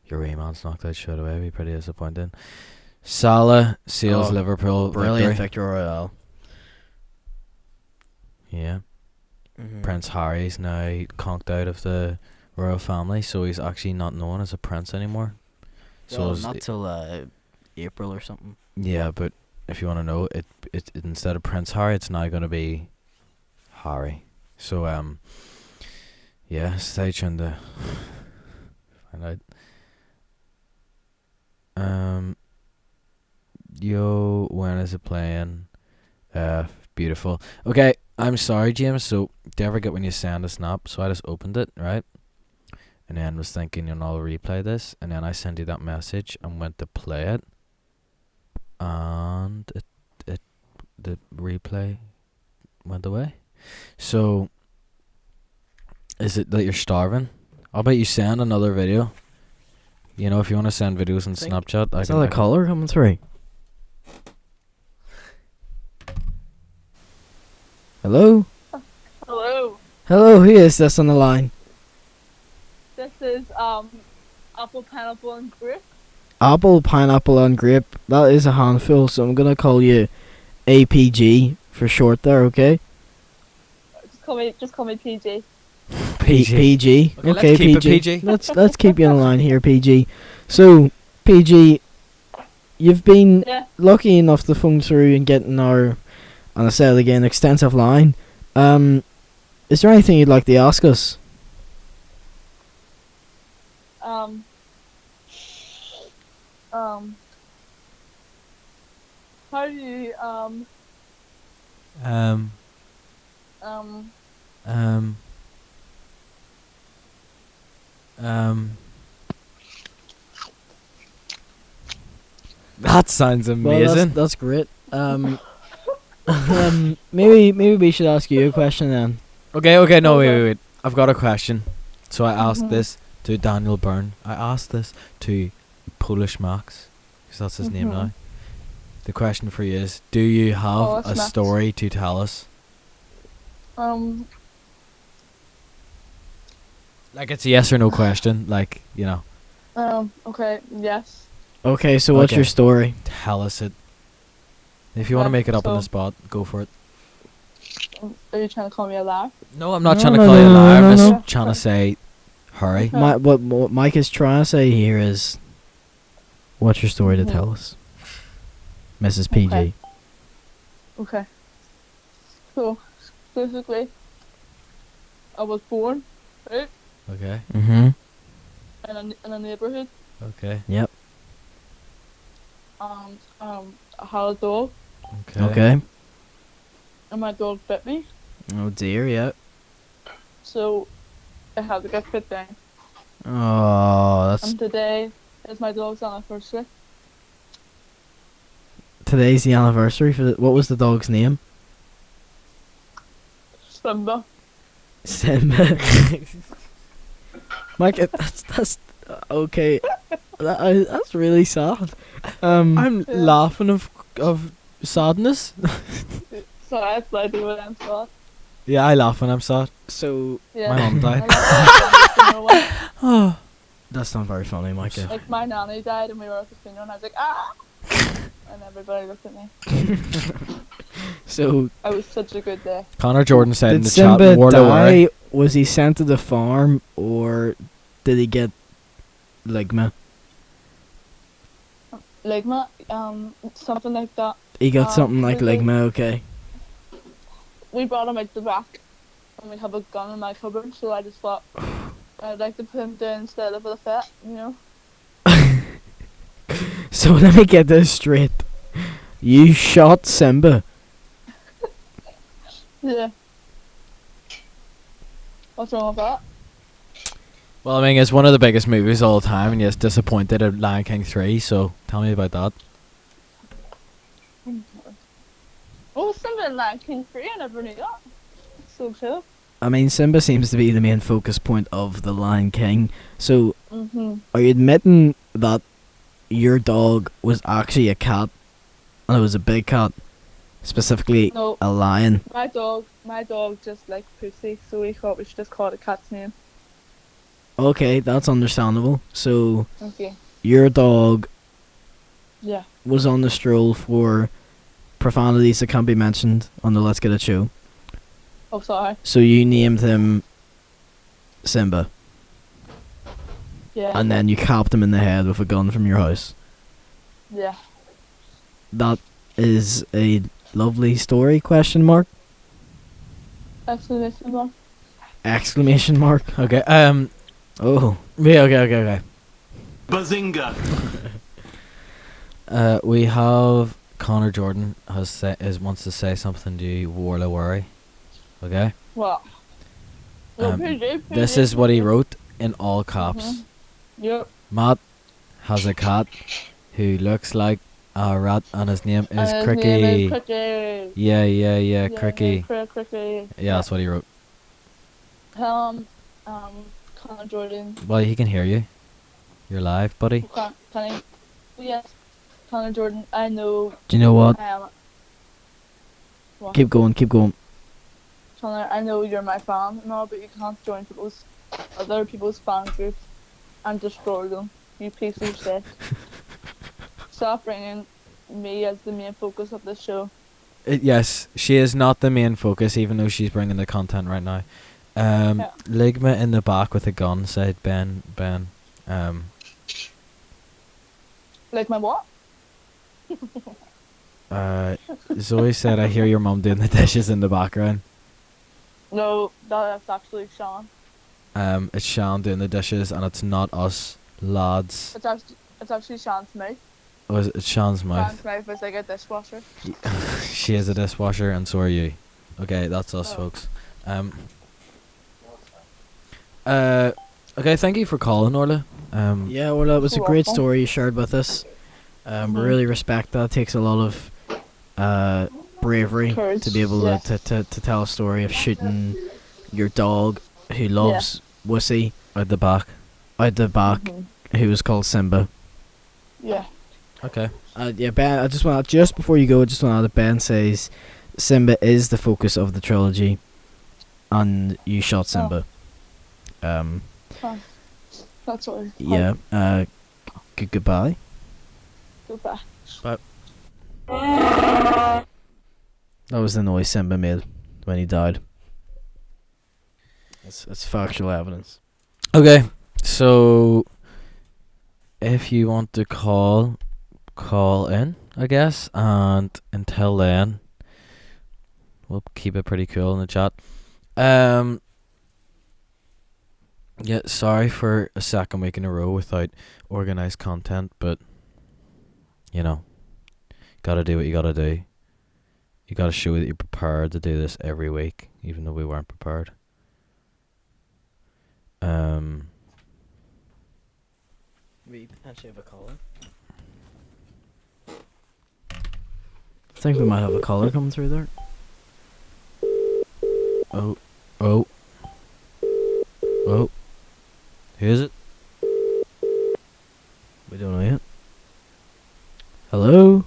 your reman's knocked out straight away? It'd be pretty disappointing. Salah seals Oh, Liverpool Brilliant victory. Victor Royale. Yeah. Mm-hmm. Prince Harry's now conked out of the royal family, so he's actually not known as a prince anymore. So Well, is not it- till April or something. yeah, but if you want to know, it instead of Prince Harry, it's now going to be Harry. So yeah, stay tuned to find out. Yo, when is it playing? Beautiful. Okay, I'm sorry, James. So, do you ever get when you send a snap? So I just opened it, right? And then was thinking, I'll replay this. And then I sent you that message and went to play it. And the replay went away. So, is it that you're starving? I'll bet you send another video. You know, if you want to send videos on Think- Snapchat, Is that a caller coming through? Hello? Hello, Hello, who is this on the line? this is apple, pineapple, and grape. Apple, pineapple, and grape. That is a handful, so I'm gonna call you APG for short there, okay? Just call me PG. PG. Okay, let's keep it PG. Let's keep you on the line here, PG. So, PG, you've been Yeah. lucky enough to phone through and get in our, and I say it again, extensive line. Is there anything you'd like to ask us? How do you That sounds Well, amazing. that's great. Maybe we should ask you a question then. Okay, no, Okay. wait. I've got a question. So I asked Mhm. this to Daniel Byrne. I asked this to Polish Max, because that's his name Mhm. now. The question for you is, do you have Polish a Max. story to tell us? Like, it's a yes or no question, like, okay, yes. Okay, so what's Okay. your story? tell us it. If you want to Okay, make it up on the so- spot, go for it. Are you trying to call me a liar? No, I'm not No, trying to no, call no, you a no, liar. no, I'm just no. trying to say, hurry. Okay. What Mike is trying to say here is, what's your story to Mhm. tell us, Mrs. PG? Okay. Okay. So, basically, I was born, right, Okay, Mm-hmm. in a neighborhood, okay, Yep. and I had a dog, okay. Okay. and my dog bit me, Oh dear. Yep. so I had to get fit down. Oh, that's And today is my dog's anniversary. today's the anniversary for what was the dog's name? Simba. Simba. Mike, that's okay. That's really sad. I'm Yeah. laughing of sadness. So I played with them, so Yeah, I laugh when I'm sad. So yeah. My mum died. oh, that's not very funny, Mike. Like my nanny died and we were at the funeral and I was like, ah! And everybody looked at me. So It was such a good day. Connor Jordan said in did the Simba chat, Warlow die? Was he sent to the farm or did he get ligma? Ligma, something like that. He got something like we- ligma, okay. We brought him out the back, and we have a gun in my cupboard, so I just thought I'd like to put him down instead of the vet, you know? So let me get this straight. You shot Simba. Yeah. What's wrong with that? Well, I mean, it's one of the biggest movies of all time, and yes, disappointed at Lion King 3, so tell me about that. Oh, something like King 3, I never knew that. So cool. I mean, Simba seems to be the main focus point of The Lion King. So, are you admitting that your dog was actually a cat, and it was a big cat, specifically No. a lion? My dog just likes pussy, so we thought we should just call it a cat's name. Okay, that's understandable. So, Okay. your dog Yeah. was on the stroll for profanities that can't be mentioned on the Let's Get It show. Oh, sorry. So you named him Simba, Yeah. and then you capped him in the head with a gun from your house. Yeah. That is a lovely story, question mark? Exclamation mark. Exclamation mark. Okay, Oh. yeah, okay. Bazinga! We have Connor Jordan wants to say something to you, Warla Worry. Okay? What? This is what he wrote in all caps. Yep. Matt has a cat who looks like a rat, and his name is And his Cricky. name is Cricky. Yeah, Cricky. Cricky. Yeah, that's what he wrote. Tell him, Connor Jordan. Well, he can hear you. You're live, buddy. Can he? Yes. Connor Jordan, I know. Do you know what? What? Keep going. Connor, I know you're my fan and all, but you can't join other people's fan groups and destroy them. You piece of shit. Stop bringing me as the main focus of this show. Yes, she is not the main focus, even though she's bringing the content right now. Yeah. Ligma in the back with a gun, said Ben. Like my what? Zoe said, I hear your mum doing the dishes in the background. No, that's actually Sean. It's Sean doing the dishes, and it's not us lads. It's actually Sean's mouth. Oh, it's Sean's mouth. Sean's mouth is like a dishwasher. She is a dishwasher, and so are you. Okay, that's us, folks. Okay, thank you for calling, Orla. Yeah, well, that was a You're great welcome. story you shared with us. We really respect that. It takes a lot of bravery Courage, to be able yes. to tell a story of shooting your dog who loves Wussy At the back. out the back, who was called Simba. Yeah. Okay. Yeah, Ben. I just before you go, I just want to add that Ben says Simba is the focus of the trilogy, and you shot Simba. That's all. Yeah. Goodbye. Goodbye. That was the noise Simba made when he died. It's factual evidence. Okay, so if you want to call in, I guess, and until then, we'll keep it pretty cool in the chat. Yeah, sorry for a second week in a row without organized content, but you know, gotta do what you gotta do. You gotta show that you're prepared to do this every week, even though we weren't prepared. We potentially have a caller. I think we might have a caller coming through there. Oh. Who is it? We don't know yet. Hello?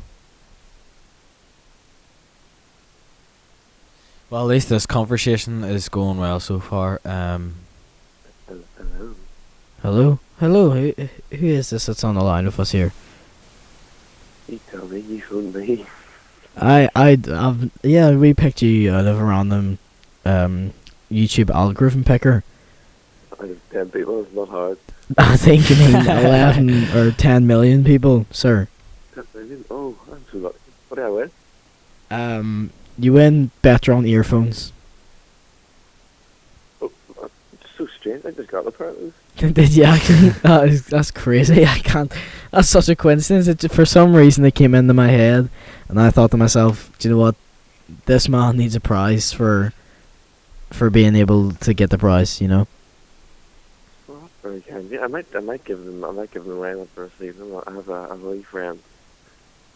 Well, at least this conversation is going well so far. Hello. Hello? Who is this that's on the line with us here? You tell me, you phoned me. Yeah, we picked you out of a random YouTube algorithm picker. Out of 10 people, it's not hard. I think you mean 11 or 10 million people, sir. What do I win? You win Betron earphones. Oh, it's so strange. I just got a pair of those. Did you actually? That's crazy. I can't. That's such a coincidence. For some reason, it came into my head, and I thought to myself, "Do you know what? This man needs a prize for being able to get the prize." You know. Well, that's very kind. Yeah, I might give them away when I receive them. I have a wee friend.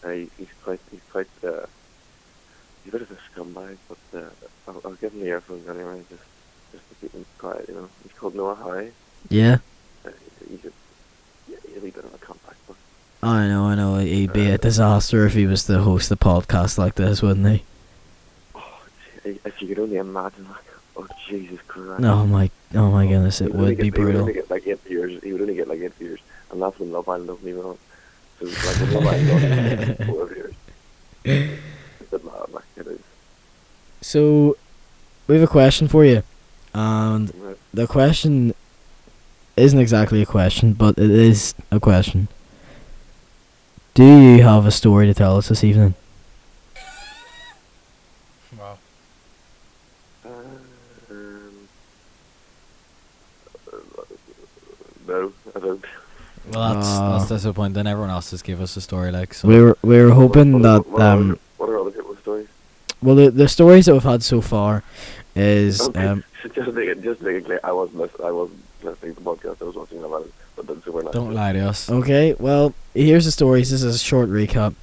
He's quite he's a bit of a scumbag, but I'll give him the earphones anyway, just to keep him quiet. You know, he's called Noah High. Yeah. He's a wee bit of a compact, but I know. He'd be a disaster if he was to host a podcast like this, wouldn't he? if you could only imagine, like, oh Jesus Christ! Oh my goodness, it would be brutal. He would only get like 8 viewers. He would only get like 8 viewers, and that's when Love Island doesn't even on. So it's like when Love Island doesn't even 4 viewers. It's a bit mad, like it is. So, we have a question for you, and Right. the question isn't exactly a question, but it is a question. Do you have a story to tell us this evening? Wow. No, I don't. Well, that's disappointing. Everyone else just gave us a story, like, so. We were hoping that What are other people's stories? well, the stories that we've had so far is Okay. Just to make it clear, I wasn't listening to the podcast. I was watching Love Island, but that's super nice. Don't lie to us. okay. Well, here's the stories. This is a short recap.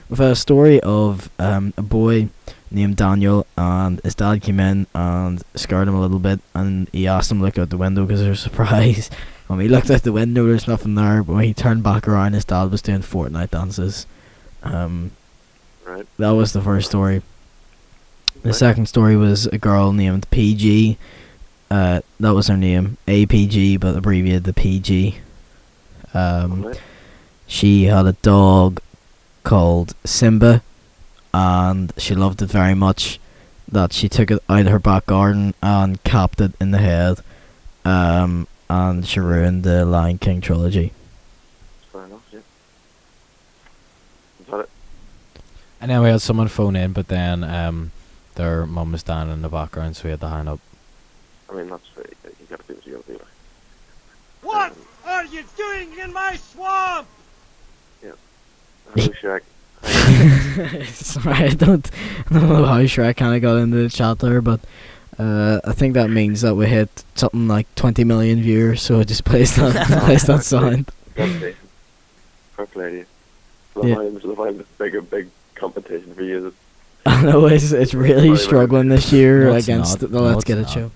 We've had a story of a boy named Daniel, and his dad came in and scared him a little bit, and he asked him to look out the window because they were surprised. When he looked out the window, there's nothing there, but when he turned back around, his dad was doing Fortnite dances. Right. That was the first story. The Right. second story was a girl named PG. That was her name, APG, but abbreviated to PG. Right. She had a dog called Simba, and she loved it very much that she took it out of her back garden and capped it in the head, and she ruined the Lion King trilogy. Fair enough, yeah. Is that it? And then we had someone phone in, but then their mum was down in the background, so we had to hang up. I mean, that's fair. You gotta do what you gotta do. What are you doing in my swamp? Hello, Shrek. Sorry, I don't know how Shrek kind of got into the chat there, but I think that means that we hit something like 20 million viewers, so it just plays that sound. That's decent. Fair play to you. Yeah. Love Island is a big competition for you. I know it's really struggling this year No, it's against not. the No, Let's it's Get It not. show.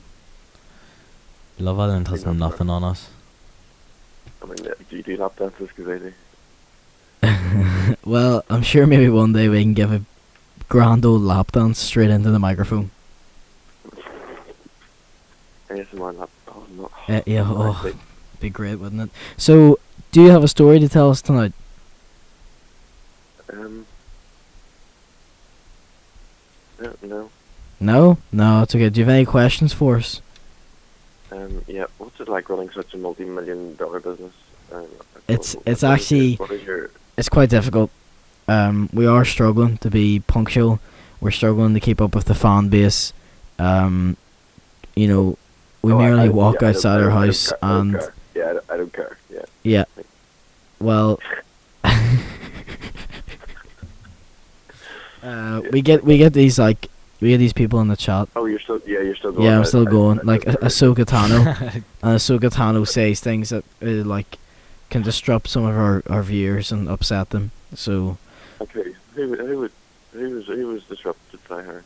Love Island has Enough, nothing on us. I mean, do you do lap dances? Because I do. Well, I'm sure maybe one day we can give a grand old lap dance straight into the microphone. ASMR lap. Oh, no. Yeah, Nice, oh, be great, wouldn't it? So, do you have a story to tell us tonight? No. No, it's okay. Do you have any questions for us? Yeah. What's it like running such a multi-million-dollar business? It's actually- What is your? It's quite difficult. We are struggling to be punctual. We're struggling to keep up with the fan base. You know, we Oh, merely I walk don't- outside I our don't house care, I don't and care. Yeah, I don't care. Yeah. yeah. Well, we get these people in the chat. Oh, you're still going. Yeah, I'm still going. I Like Ahsoka Tano, and Ahsoka Tano says things that like can disrupt some of our viewers and upset them. So, Okay, who was disrupted by her?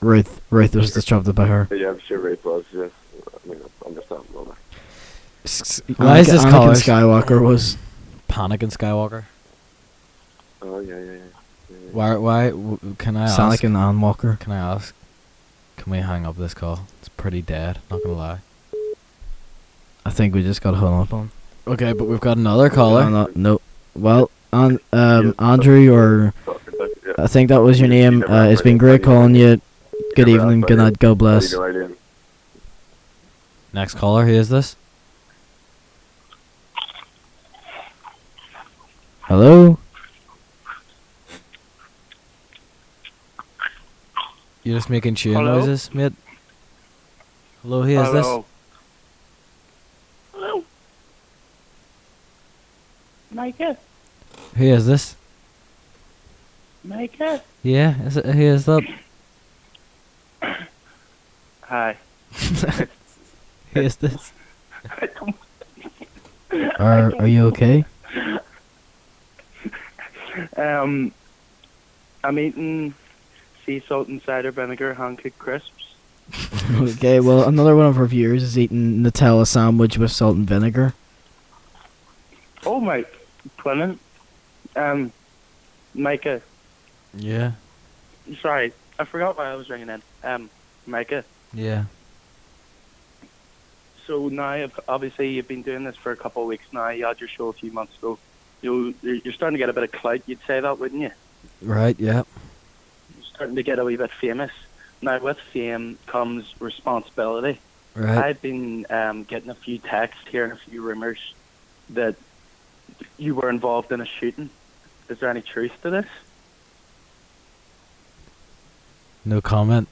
Ruth was disrupted by her. Yeah, I'm sure Rafe was. Yes, I mean, understandable. Why is this Anakin called- Skywalker was. Panic in Skywalker. Oh yeah. Why? Can I ask? Anakin and Walker. Can I ask? Can we hang up this call? It's pretty dead. Not gonna lie. I think we just got hung up on. Okay, but we've got another caller. No. Well, Andrew, or I think that was your name. It's been great calling you. Good evening. Good night. God bless. Next caller. Who is this? Hello. You're just making chewing Hello? noises, mate. Hello, who is this? Hello. Hello. Micah. Who is this? Micah. Yeah, who is that? Hi. Who is this? I don't. Are you okay? I'm eating sea salt and cider vinegar hand-cooked crisps. Okay, well, another one of our viewers is eating Nutella sandwich with salt and vinegar. Oh my, Clement. Micah. Yeah. Sorry, I forgot why I was ringing in. Micah. Yeah. So now, obviously, you've been doing this for a couple of weeks now. You had your show a few months ago. You're starting to get a bit of clout. You'd say that, wouldn't you? Right. Yeah. You're starting to get a wee bit famous. Now, with fame comes responsibility. Right. I've been getting a few texts, hearing a few rumours that you were involved in a shooting. Is there any truth to this? No comment.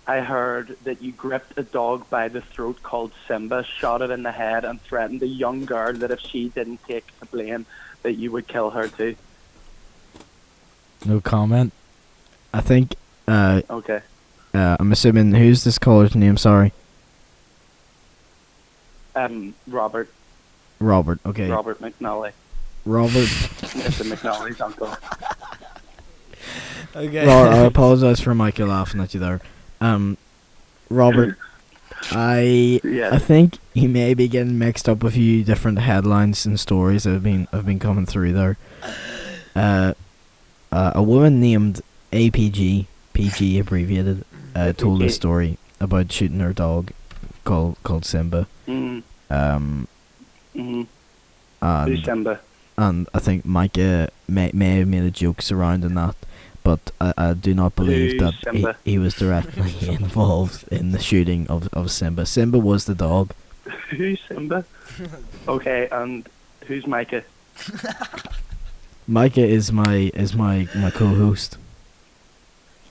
I heard that you gripped a dog by the throat called Simba, shot it in the head, and threatened a young girl that if she didn't take the blame, that you would kill her too. No comment. I think, Okay. I'm assuming, who's this caller's name? Sorry. Robert. Robert, okay. Robert McNally. Robert. Mr. McNally's uncle. Okay. I apologize for Michael laughing at you there. Robert, I Yes. I think you may be getting mixed up with a few different headlines and stories that have been coming through there. A woman named APG, PG abbreviated, told a story about shooting her dog called Simba. Mm-hmm. And Who's Simba? and I think Micah may have made a joke surrounding that, but I do not believe Who's that Simba? he was directly involved in the shooting of Simba. Simba was the dog. Who's Simba? Okay, and who's Micah? Micah is my co-host.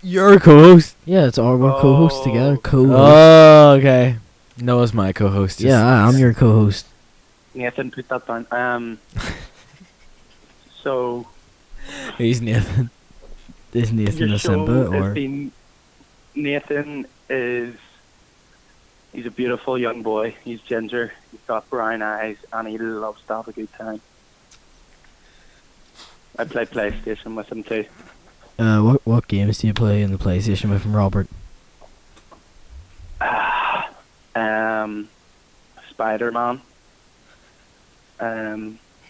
Your co-host. Yeah, it's our we're co-hosts together. Co-host. Oh, okay. Noah's my co-host. just- Yeah, I'm your co-host. Nathan, put that down. So He's Nathan. Is Nathan your a show Simba has or? been. Nathan is. He's a beautiful young boy. He's ginger. He's got brown eyes, and he loves to have a good time. I play PlayStation with him too. What games do you play in the PlayStation with him, Robert? Spider-Man.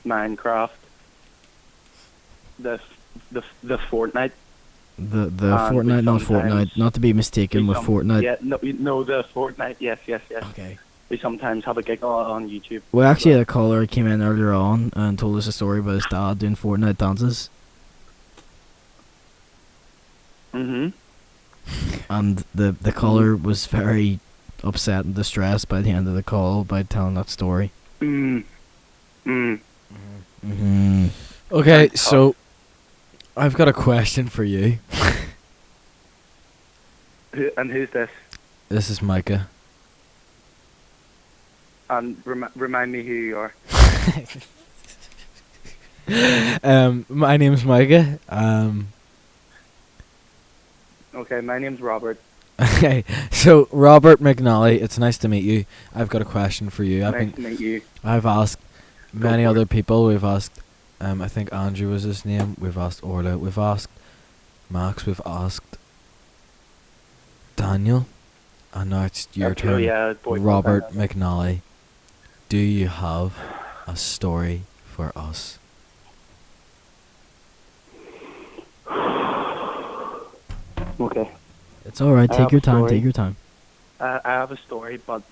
Minecraft. The Fortnite. The we Fortnite, not sometimes- Fortnite, not to be mistaken with Fortnite. Yeah, no, the Fortnite. Yes. Okay. We sometimes have a giggle on YouTube. We actually had a caller came in earlier on and told us a story about his dad doing Fortnite dances, Mhm. and the caller was very upset and distressed by the end of the call by telling that story. Mm. Mm-hmm. Okay, so I've got a question for you. And who's this? This is Micah. And remind me who you are. My name's Micah. Okay, my name's Robert. Okay, so Robert McNally, it's nice to meet you. I've got a question for you. Nice to meet you. I've asked many for other it. people. We've asked, I think Andrew was his name. We've asked Orla. We've asked Max. We've asked Daniel. And now it's your Oh, turn. yeah, boy, Robert Daniel. McNally, do you have a story for us? Okay. It's all right. I Take have your a time. story. Take your time. I have a story, but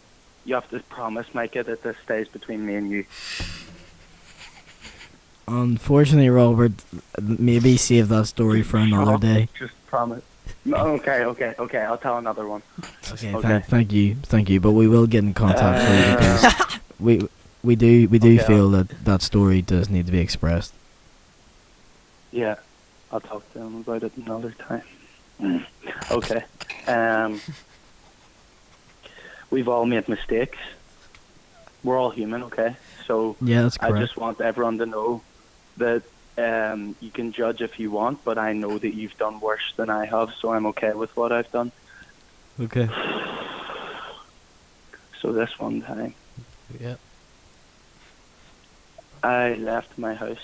you have to promise, Micah, that this stays between me and you. Unfortunately, Robert, maybe save that story for another day. Just promise. No, okay. I'll tell another one. Okay. Okay. Thank you. But we will get in contact for you because we do Okay, feel that story does need to be expressed. Yeah. I'll talk to him about it another time. Okay. We've all made mistakes. We're all human, okay? So Yeah, that's I correct. just want everyone to know that you can judge if you want, but I know that you've done worse than I have, so I'm okay with what I've done. Okay. So this one time, Yeah. I left my house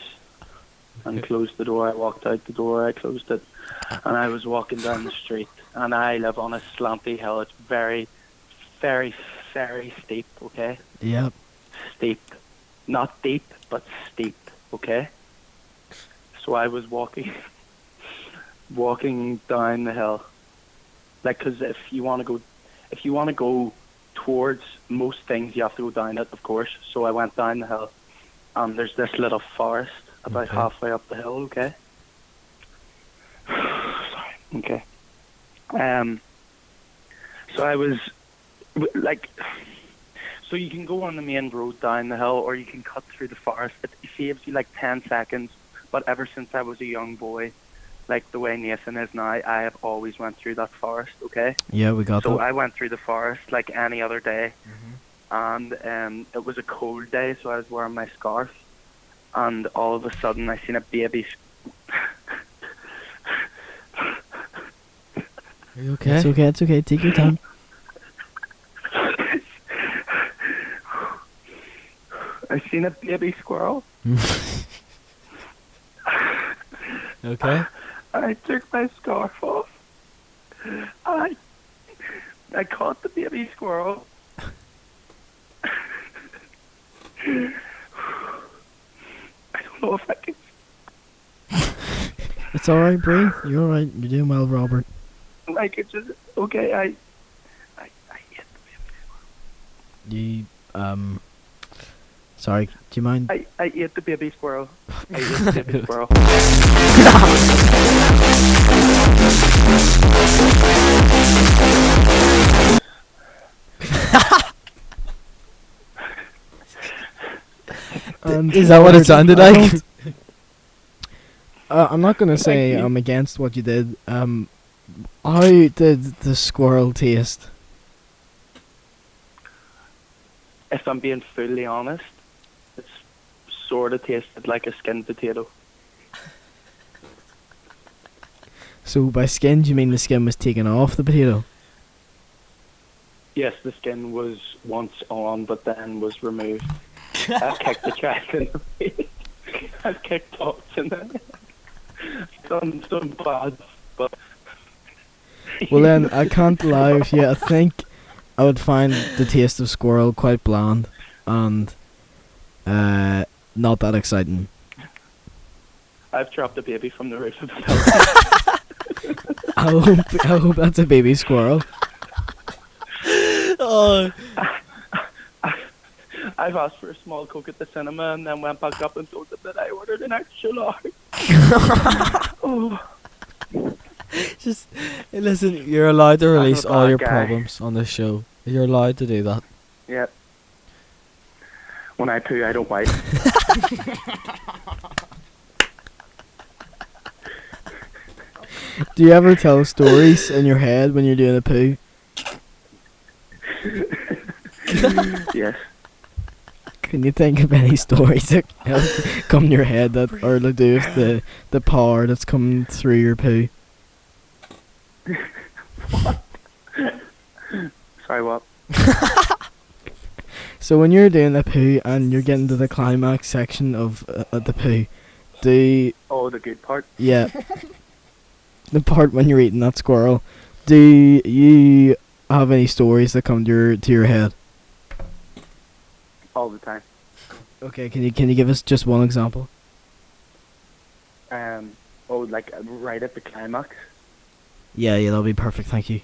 and closed the door. I walked out the door, I closed it, and I was walking down the street. And I live on a slanty hill. It's very, very, very steep, okay? Yep. Steep. Not deep, but steep, okay? So I was walking down the hill. Like, 'cause if you want to go towards most things, you have to go down it, of course. So I went down the hill, and there's this little forest about Okay. halfway up the hill, okay? Sorry, okay. So I was, like, so you can go on the main road down the hill, or you can cut through the forest. It saves you like 10 seconds, but ever since I was a young boy, like the way Nathan is now, I have always went through that forest, okay? Yeah, we got So that. I went through the forest like any other day, and it was a cold day, so I was wearing my scarf, and all of a sudden I seen a baby. Are you okay? It's okay. It's okay. Take your time. I seen a baby squirrel. Okay. I took my scarf off. I caught the baby squirrel. I don't know if I can. It's all right, breathe. You're all right. You're doing well, Robert. Like, it's just okay. I hit the baby squirrel. You Sorry. Do you mind? I ate the baby squirrel. I ate the baby squirrel. And Is that what it sounded I like? don't- I'm not gonna say I'm against what you did. How did the squirrel taste? If I'm being fully honest, it's sort of tasted like a skinned potato. So by skin, do you mean the skin was taken off the potato? Yes, the skin was once on, but then was removed. I've kicked the trash in the face. I've kicked dogs in the head. Done some bad, but... Well then, I can't lie with you. I think I would find the taste of squirrel quite bland and not that exciting. I've dropped a baby from the roof of the building. I hope that's a baby squirrel. Oh. I've asked for a small Coke at the cinema and then went back up and told them that I ordered an extra large. Oh. Just listen. You're allowed to I'm a release all bad your guy. problems on this show. You're allowed to do that. Yeah. When I poo, I don't wipe. Do you ever tell stories in your head when you're doing a poo? Yes. Can you think of any stories that come to your head that are to do with the power that's coming through your poo? Sorry, what? So when you're doing the poo and you're getting to the climax section of the poo, Oh, the good part? yeah, the part when you're eating that squirrel, do you have any stories that come to your head? All the time. Okay, can you give us just one example? Oh, like right at the climax? Yeah, that'll be perfect. Thank you.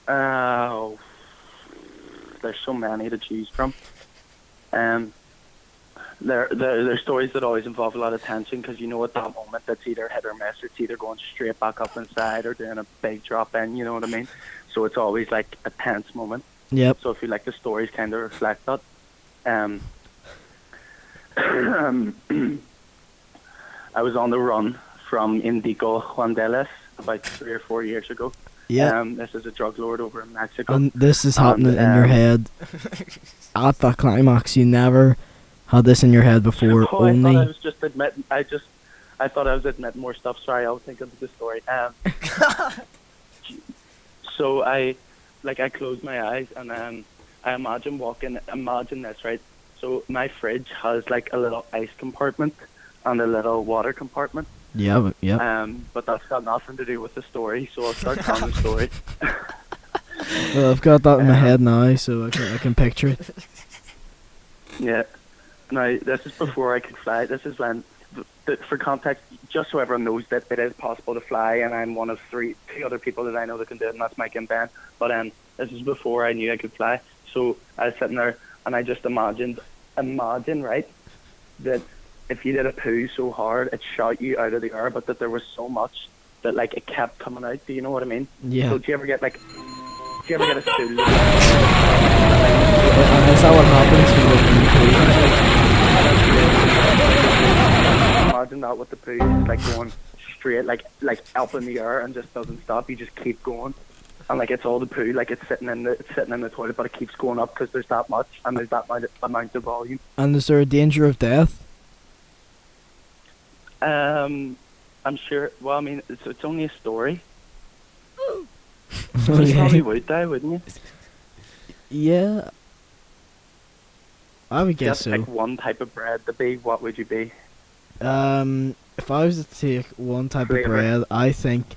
Oh, there's so many to choose from. There's stories that always involve a lot of tension because you know at that moment that's either hit or miss. It's either going straight back up inside or doing a big drop in. You know what I mean? So it's always like a tense moment. Yep. So if you like, the stories kind of reflect that. I was on the run from Indigo Juandeles about 3 or 4 years ago. Yeah. This is a drug lord over in Mexico. And this is happening in your head. At that climax, you never had this in your head before. Oh, I thought I Only. was just admitting. I thought I was admitting more stuff. Sorry, I'll think of the story. So I close my eyes and I imagine walking. Imagine this, right? So my fridge has like a little ice compartment and a little water compartment. Yeah. But that's got nothing to do with the story. So I'll start telling the story. Well, I've got that in my head now, so I can picture it. Yeah. Now, this is before I could fly. This is when, for context, just so everyone knows that it is possible to fly, and I'm one of two other people that I know that can do it, and that's Mike and Ben. But this is before I knew I could fly. So I was sitting there, and I just imagine, right, that if you did a poo so hard, it shot you out of the air, but that there was so much that, like, it kept coming out. Do you know what I mean? Yeah. So do you ever get a stool? Is that what happens when Imagine that with the poo, just like going straight, like up in the air and just doesn't stop. You just keep going, and like it's all the poo, like it's sitting in the toilet, but it keeps going up because there's that much and there's that amount of volume. And is there a danger of death? I'm sure. Well, I mean, it's only a story. You probably would die, wouldn't you? Yeah. I would You have guess to so. pick one type of bread to be. What would you be? If I was to take one type of Flavour. bread, I think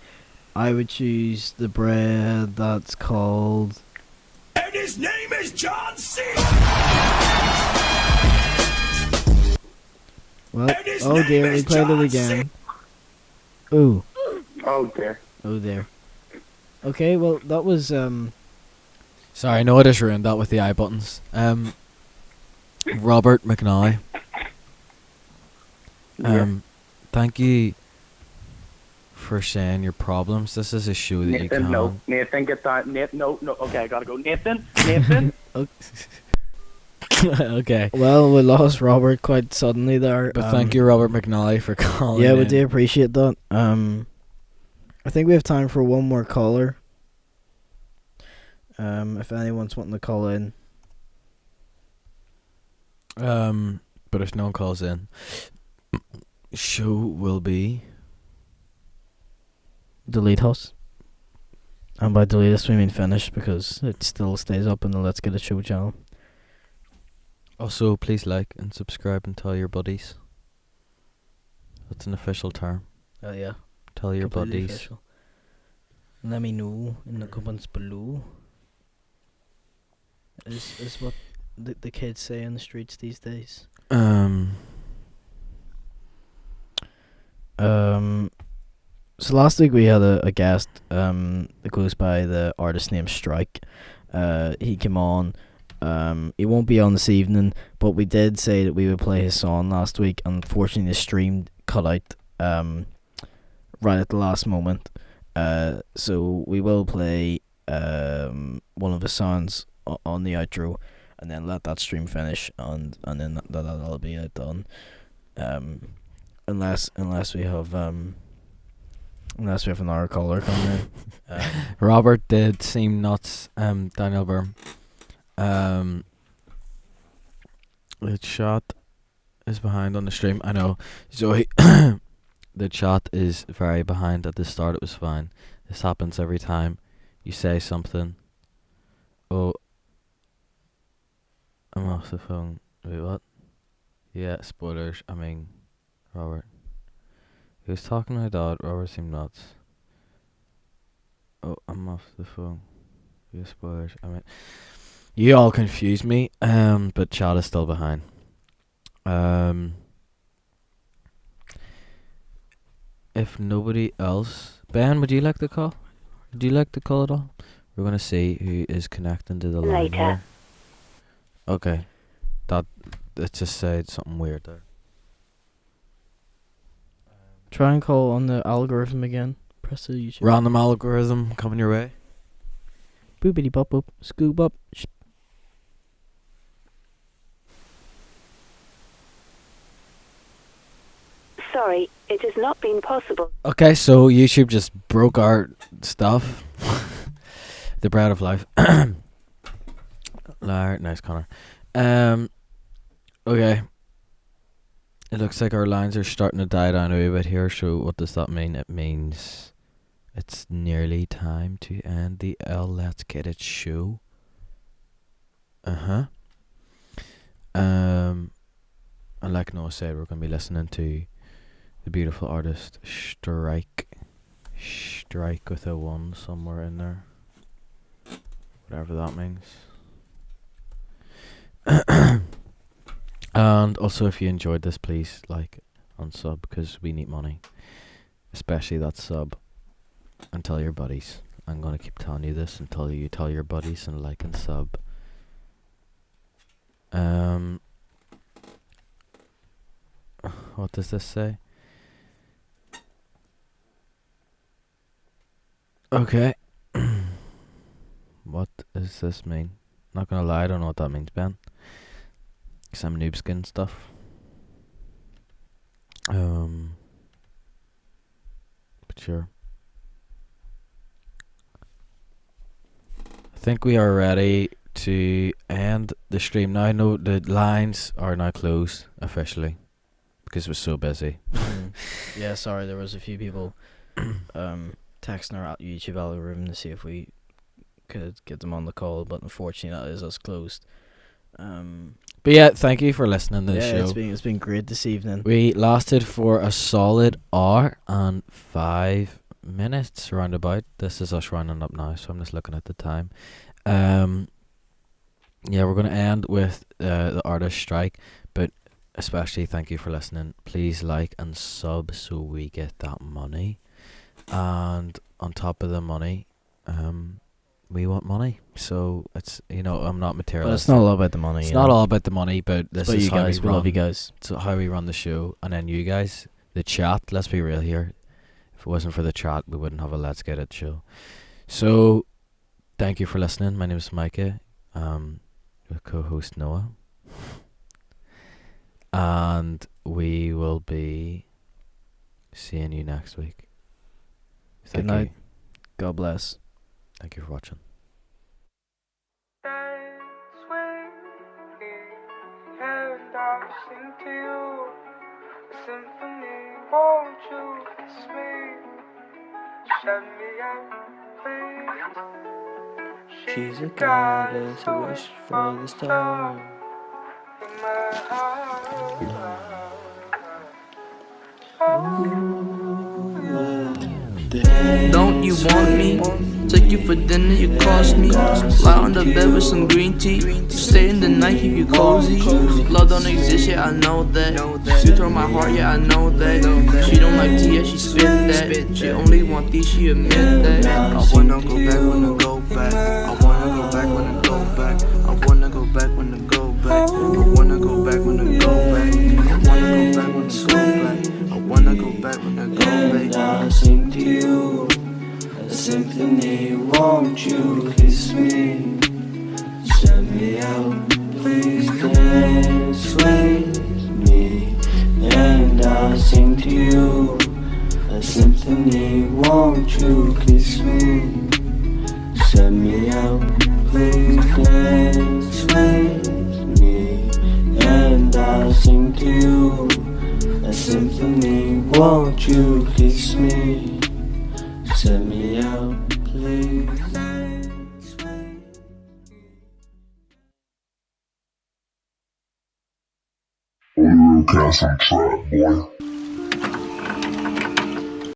I would choose the bread that's called. And his name is John C. Well, And his oh name dear, we is played it John again. Ooh, Oh dear. oh dear. Okay, well that was Sorry, I know I just ruined that with the eye buttons. Robert McNally. Thank you for sharing your problems. This is a show that you Nathan, can. no. Nathan, get that. No. Okay, I gotta go. Nathan. Okay. well, we lost Robert quite suddenly there. But thank you, Robert McNally, for calling. Yeah, we in. do appreciate that. I think we have time for one more caller. If anyone's wanting to call in. But if no one calls in, show will be Delete us. And by delete us we mean finish, because it still stays up in the Let's Get a Show channel. Also, please like and subscribe and tell your buddies. That's an official term. Oh yeah. Tell your Completely buddies. official. Let me know in the comments below. Is what the kids say in the streets these days. So last week we had a guest that goes by the artist name Strike. He came on. He won't be on this evening, but we did say that we would play his song last week. Unfortunately, the stream cut out right at the last moment. So we will play one of his songs on the outro, and then let that stream finish, and then that'll be it done. Unless we have another caller coming in. Robert did seem nuts. Daniel Byrne. The chat is behind on the stream. I know. Zoe, the chat is very behind. At the start it was fine. This happens every time you say something. Oh, I'm off the phone. Wait, what? Yeah, spoilers. I mean, Robert. He was talking to my dad. Robert seemed nuts. Oh, I'm off the phone. Yeah, spoilers. I mean, you all confused me. But chat is still behind. If nobody else, Ben, would you like to call? Would you like to call at all? We're gonna see who is connecting to the line here. Okay, it just said something weird there. Try and call on the algorithm again. Press the YouTube. Random algorithm coming your way. Boopity bop boop. Scoop up. Sorry, It has not been possible. Okay, so YouTube just broke our stuff. The bread of life. Nice, Connor. Okay. It looks like our lines are starting to die down a wee bit here, so what does that mean? It means it's nearly time to end the Let's Get It show. And like Noah said, we're going to be listening to the beautiful artist Strike with a 1 somewhere in there, whatever that means. And also, if you enjoyed this, please like and sub, because we need money, especially that sub. And tell your buddies. I'm gonna keep telling you this until you tell your buddies and like and sub. What does this say? Okay. What does this mean? Not gonna lie, I don't know what that means, Ben. Some noob skin stuff. But sure. I think we are ready to end the stream now. No, the lines are now closed officially because we're so busy. Yeah, sorry, there was a few people texting our YouTube algorithm to see if we could get them on the call, but unfortunately that is us closed. But yeah, thank you for listening to the show. It's been great this evening. We lasted for a solid hour and 5 minutes roundabout. This is us rounding up now, so I'm just looking at the time. Yeah, we're going to end with the artist Strike, but especially thank you for listening. Please like and sub so we get that money. And on top of the money, we want money. So it's, I'm not materialistic. But it's not all about the money. It's not all about the money, but this is how we love you guys. It's how we run the show. And then you guys, the chat, let's be real here. If it wasn't for the chat, we wouldn't have a Let's Get It show. So thank you for listening. My name is Micah. With co-host Noah. And we will be seeing you next week. Good night. God bless. Thank you for watching. She's a goddess who wished for the star. Don't you want me? Take you for dinner, you cost me. Lie on the bed with some green tea. Stay in the night, keep you cozy. Love don't exist, yeah, I know that. She throw my heart, yeah, I know that. She don't like tea, yeah, she spit that. She only want these, she admit that. I wanna go back, wanna go back. I wanna go back, wanna go back. I wanna go back, wanna go back. I wanna go back, wanna go back. I wanna go back, wanna go back. I wanna go back, wanna go back. I'll sing to you a symphony, won't you kiss me? Send me out, please dance with me. And I'll sing to you a symphony, won't you kiss me? Send me out, please dance with me. And I'll sing to you a symphony, won't you kiss me? Send me out, please dance with me. Oh, you got some trap, boy.